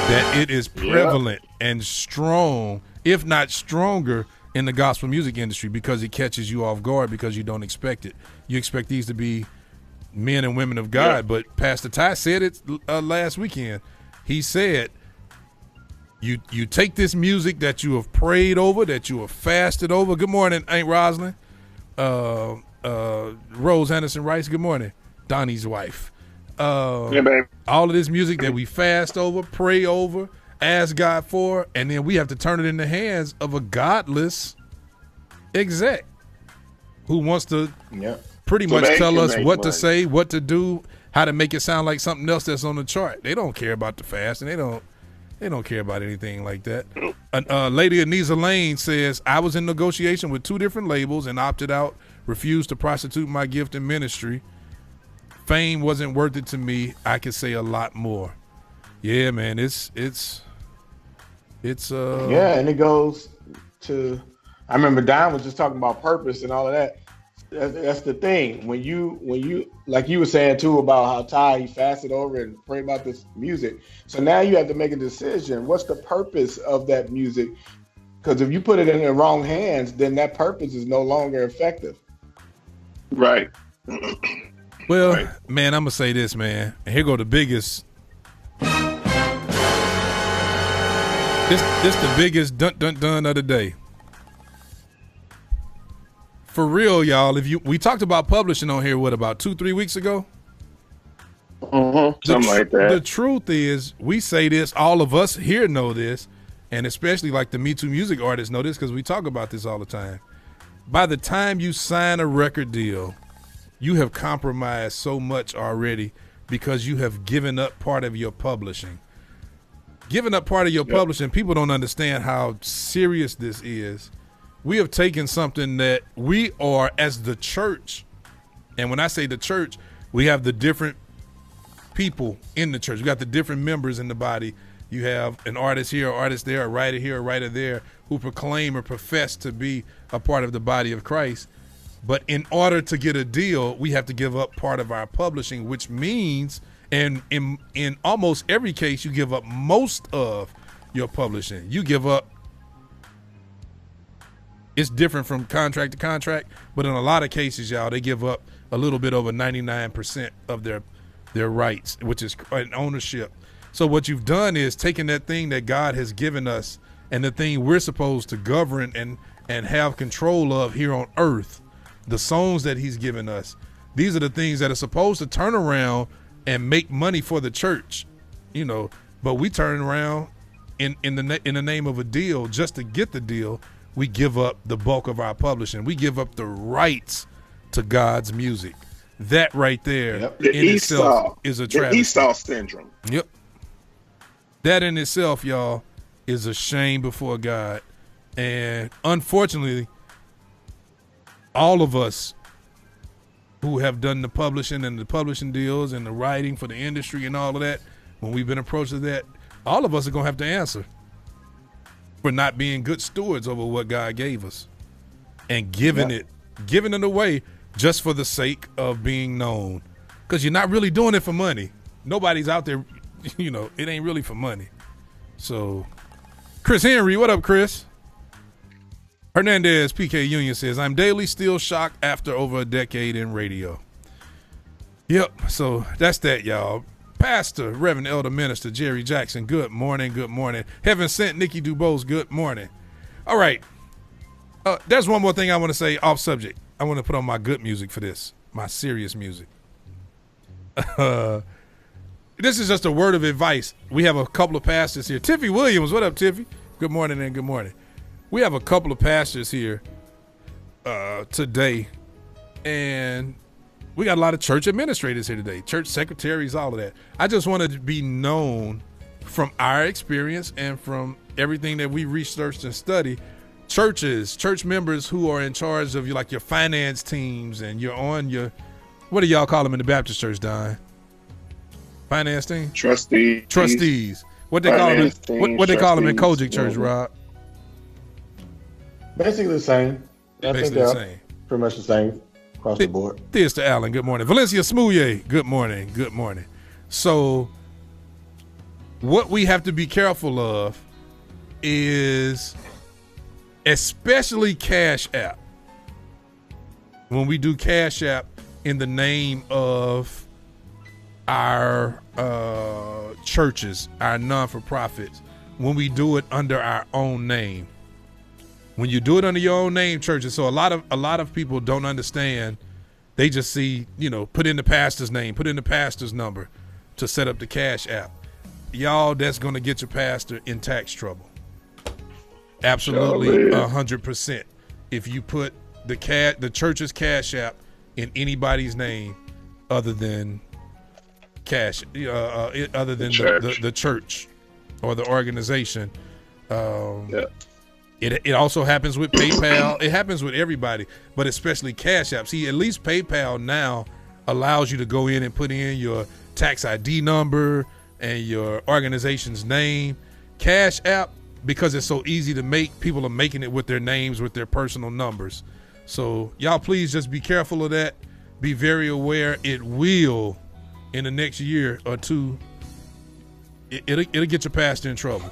that it is prevalent and strong, if not stronger, in the gospel music industry because it catches you off guard because you don't expect it. You expect these to be men and women of God, but Pastor Ty said it last weekend. He said, you take this music that you have prayed over, that you have fasted over. Good morning, Aunt Rosalind. Rose Anderson Rice, good morning. Donnie's wife. All of this music that we fast over, pray over, ask God for, and then we have to turn it in the hands of a godless exec who wants to pretty much tell us what to say, what to do, how to make it sound like something else that's on the chart. They don't care about the fast, and they don't care about anything like that. Lady Anisa Lane says, I was in negotiation with 2 different labels and opted out, refused to prostitute my gift in ministry. Fame wasn't worth it to me. I could say a lot more. Yeah, man, it's and it goes to, I remember Don was just talking about purpose and all of that. That's the thing. When you like you were saying too about how Ty he fasted over and prayed about this music. So now you have to make a decision. What's the purpose of that music? Because if you put it in the wrong hands, then that purpose is no longer effective. Right. Well, man, I'm gonna say this, man. And here go the biggest. This the biggest dun of the day. For real, y'all. We talked about publishing on here, what, about 2-3 weeks ago? Something like that. The truth is, we say this, all of us here know this, and especially like the MeTooMusic artists know this because we talk about this all the time. By the time you sign a record deal, you have compromised so much already because you have given up part of your publishing. Giving up part of your publishing, people don't understand how serious this is. We have taken something that we are as the church, and when I say the church, we have the different people in the church. We got the different members in the body. You have an artist here, an artist there, a writer here, a writer there, who proclaim or profess to be a part of the body of Christ. But in order to get a deal, we have to give up part of our publishing, which means, and in almost every case, you give up most of your publishing. You give up. It's different from contract to contract, but in a lot of cases, y'all, they give up a little bit over 99% of their rights, which is an ownership. So what you've done is taken that thing that God has given us and the thing we're supposed to govern and have control of here on earth, the songs that he's given us. These are the things that are supposed to turn around and make money for the church, you know, but we turn around in the name of a deal just to get the deal. We give up the bulk of our publishing. We give up the rights to God's music. That right there in itself is a travesty. The Esau syndrome. Yep. That in itself, y'all, is a shame before God. And unfortunately, all of us who have done the publishing and the publishing deals and the writing for the industry and all of that, when we've been approached with that, all of us are going to have to answer for not being good stewards over what God gave us and giving it away just for the sake of being known. Because you're not really doing it for money. Nobody's out there, you know, it ain't really for money. So, Chris Henry, what up, Chris? Hernandez PK Union says, I'm daily still shocked after over a decade in radio. Yep, so that's that, y'all. Pastor, Reverend Elder Minister Jerry Jackson, good morning, good morning. Heaven Sent Nikki Dubose, good morning. All right, there's one more thing I want to say off subject. I want to put on my good music for this, my serious music. This is just a word of advice. We have a couple of pastors here. Tiffy Williams, what up, Tiffy? Good morning and good morning. We have a couple of pastors here today, and we got a lot of church administrators here today, church secretaries, all of that. I just wanted to be known from our experience and from everything that we researched and studied. Church members who are in charge of your finance teams, and you're on your, what do y'all call them in the Baptist church, Don? Finance team? Trustees. What they call them? What they call them in Kojic Church, Rob? Basically the same. Basically the same. Pretty much the same across the board. Theaster Allen, good morning. Valencia Smouye, good morning. Good morning. So what we have to be careful of is, especially Cash App. When we do Cash App in the name of our churches, our non-for-profits, when we do it under our own name. When you do it under your own name, churches, so a lot of people don't understand. They just see, put in the pastor's name, put in the pastor's number to set up the Cash App. Y'all, that's going to get your pastor in tax trouble. Absolutely, 100%. If you put the church's Cash App in anybody's name other than the church or the organization. It also happens with PayPal. It happens with everybody, but especially Cash App. See, at least PayPal now allows you to go in and put in your tax ID number and your organization's name. Cash App, because it's so easy to make, people are making it with their names, with their personal numbers. So y'all please just be careful of that. Be very aware. It will, in the next year or two, it'll get your pastor in trouble.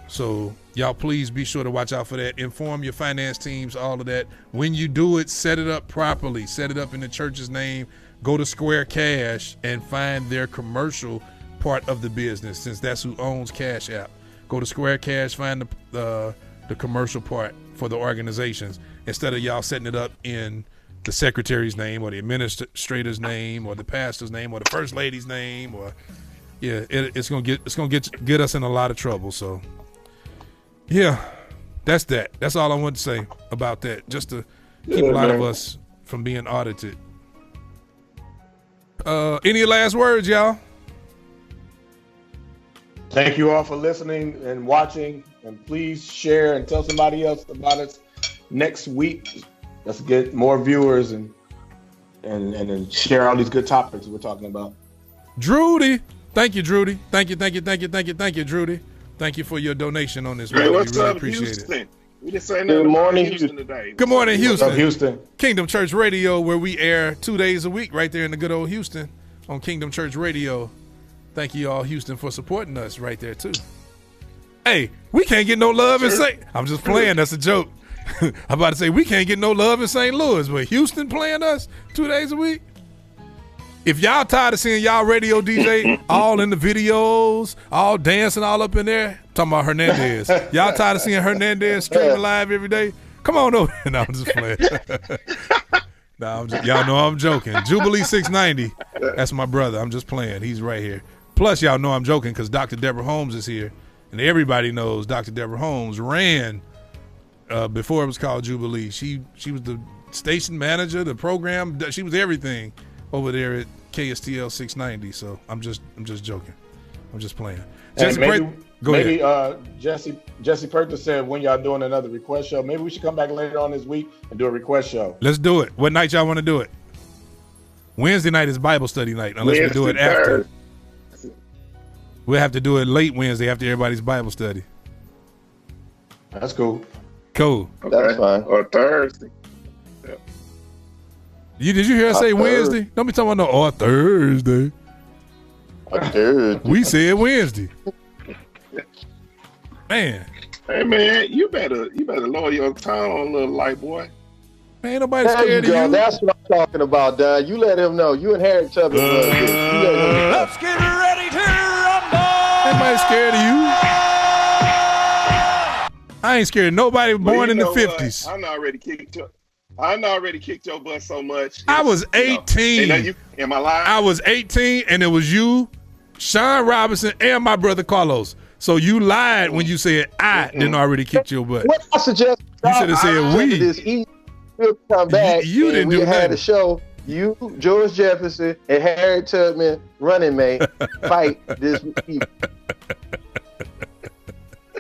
So y'all please be sure to watch out for that. Inform your finance teams, all of that. When you do it, set it up properly. Set it up in the church's name. Go to Square Cash and find their commercial part of the business, since that's who owns Cash App. Go to Square Cash, find the commercial part for the organizations, instead of y'all setting it up in the secretary's name or the administrator's name or the pastor's name or the first lady's name. Or it's gonna get us in a lot of trouble. So yeah, that's that. That's all I want to say about that, just to keep a lot of us from being audited. Any last words, y'all? Thank you all for listening and watching, and please share and tell somebody else about us next week. Let's get more viewers and share all these good topics we're talking about. Drudy, thank you, Drudy. Thank you, Drudy. Thank you for your donation on this. Hey, what's we really up, appreciate Houston? it. We just saying good morning, Houston today. Good morning, Houston. What's up, Houston? Kingdom Church Radio, where we air 2 days a week, right there in the good old Houston on Kingdom Church Radio. Thank you all, Houston, for supporting us right there too. Hey, we can't get no love in St. I'm just playing. That's a joke. I'm about to say we can't get no love in St. Louis, but Houston playing us 2 days a week. If y'all tired of seeing y'all radio DJ all in the videos, all dancing all up in there, talking about Hernandez. Y'all tired of seeing Hernandez streaming live every day? Come on over. No, I'm just playing. No, y'all know I'm joking. Jubilee 690. That's my brother. I'm just playing. He's right here. Plus, y'all know I'm joking because Dr. Deborah Holmes is here. And everybody knows Dr. Deborah Holmes ran before it was called Jubilee. She was the station manager, the program. She was everything over there at KSTL 690. So I'm just joking. I'm just playing. Jesse, maybe Jesse Perkins said when y'all doing another request show, maybe we should come back later on this week and do a request show. Let's do it. What night y'all want to do it? Wednesday night is Bible study night, unless we do it after. We'll have to do it late Wednesday after everybody's Bible study. That's cool. Cool. Okay. That's fine. Or Thursday. Yeah. Did you hear us say Wednesday? Don't be talking about no Thursday. We said Wednesday. Man. Hey man, you better lower your tone, little light boy. Man, ain't nobody scared of you. That's what I'm talking about, Don. You let him know. You and Harry Tubman. Let's get ready to rumble. Ain't nobody scared of you. I ain't scared of nobody born in the 50s. I already kicked your butt so much. I was 18. Am I lying? I was 18, and it was you, Sean Robinson, and my brother Carlos. So you lied when you said I didn't already kick your butt. What I suggest? You should have said we. We'll come back. You didn't do that. We had nothing. a show. You, George Jefferson, and Harry Tubman, running mate, fight this week.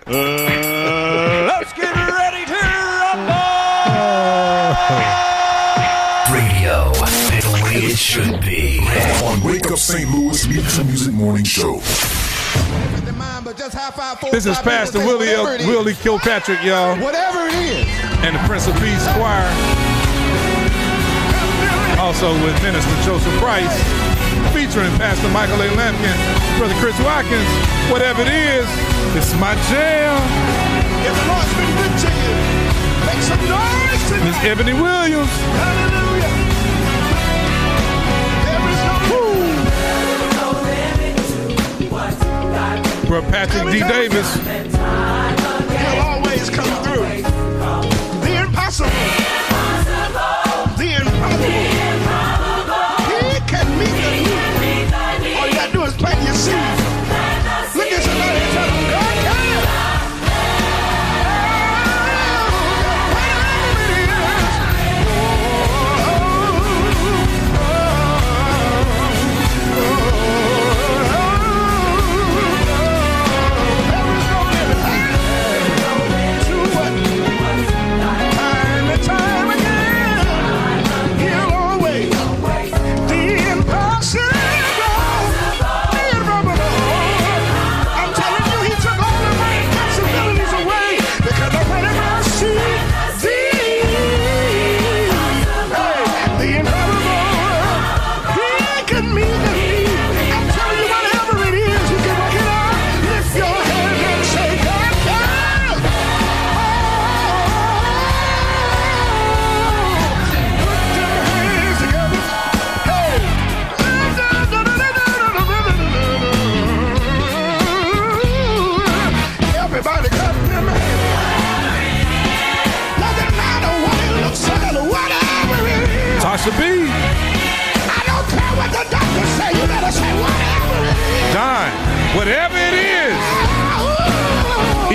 Let's get ready to rumble. Radio, the way it should be. On Wake Up St. Louis MeTooMusic Morning Show. This is Pastor Willie Kilpatrick, y'all. Whatever it is. And the Prince of Peace Choir. Also with Minister Joseph Price. Featuring Pastor Michael A. Lampkin, Brother Chris Watkins. Whatever it is, it's my jam. If the Lord's been good to you, make some noise tonight. Miss Ebony Williams. Hallelujah. There is no Brother Patrick D. Davis. He'll always come through. The impossible. The improbable. He can meet the need. All you gotta do is plant your seed. Look at somebody and tell them, God can. Time and time again, he'll Master B. I don't care what the doctor say. You better say whatever it is. Don, whatever it is.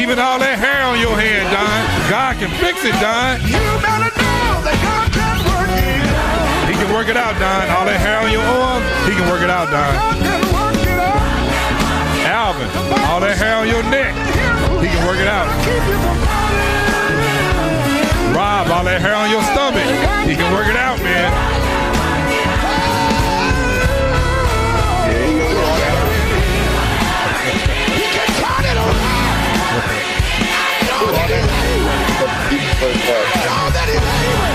Even all that hair on your head, Don. God can fix it, Don. You better know that God can work it. He can work it out, Don. All that hair on your arm, he can work it out, Don. God can work it out. Alvin, all that hair on your neck, he can work it out. Rob, all that hair on your stomach, he can work it out, man. He can turn it around. I know that he's able. I know that he's able.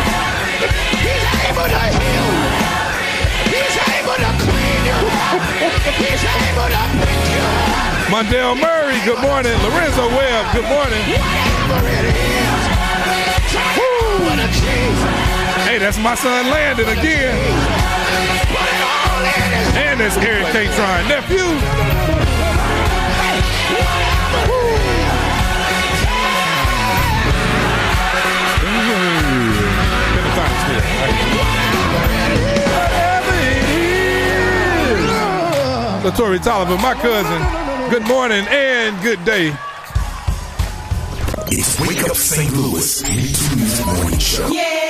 He's able to heal. He's able to clean you. He's able to pick you up. Mondale Murray, good morning. Lorenzo Webb, good morning. Whatever it is. With a Jesus. Hey, that's my son Landon again. And that's Eric K. Trine. Nephew. LaTorri Tolliver, my cousin. Good morning and good day. It's Wake Up St. Louis, MeTooMusic Morning Show. Yeah.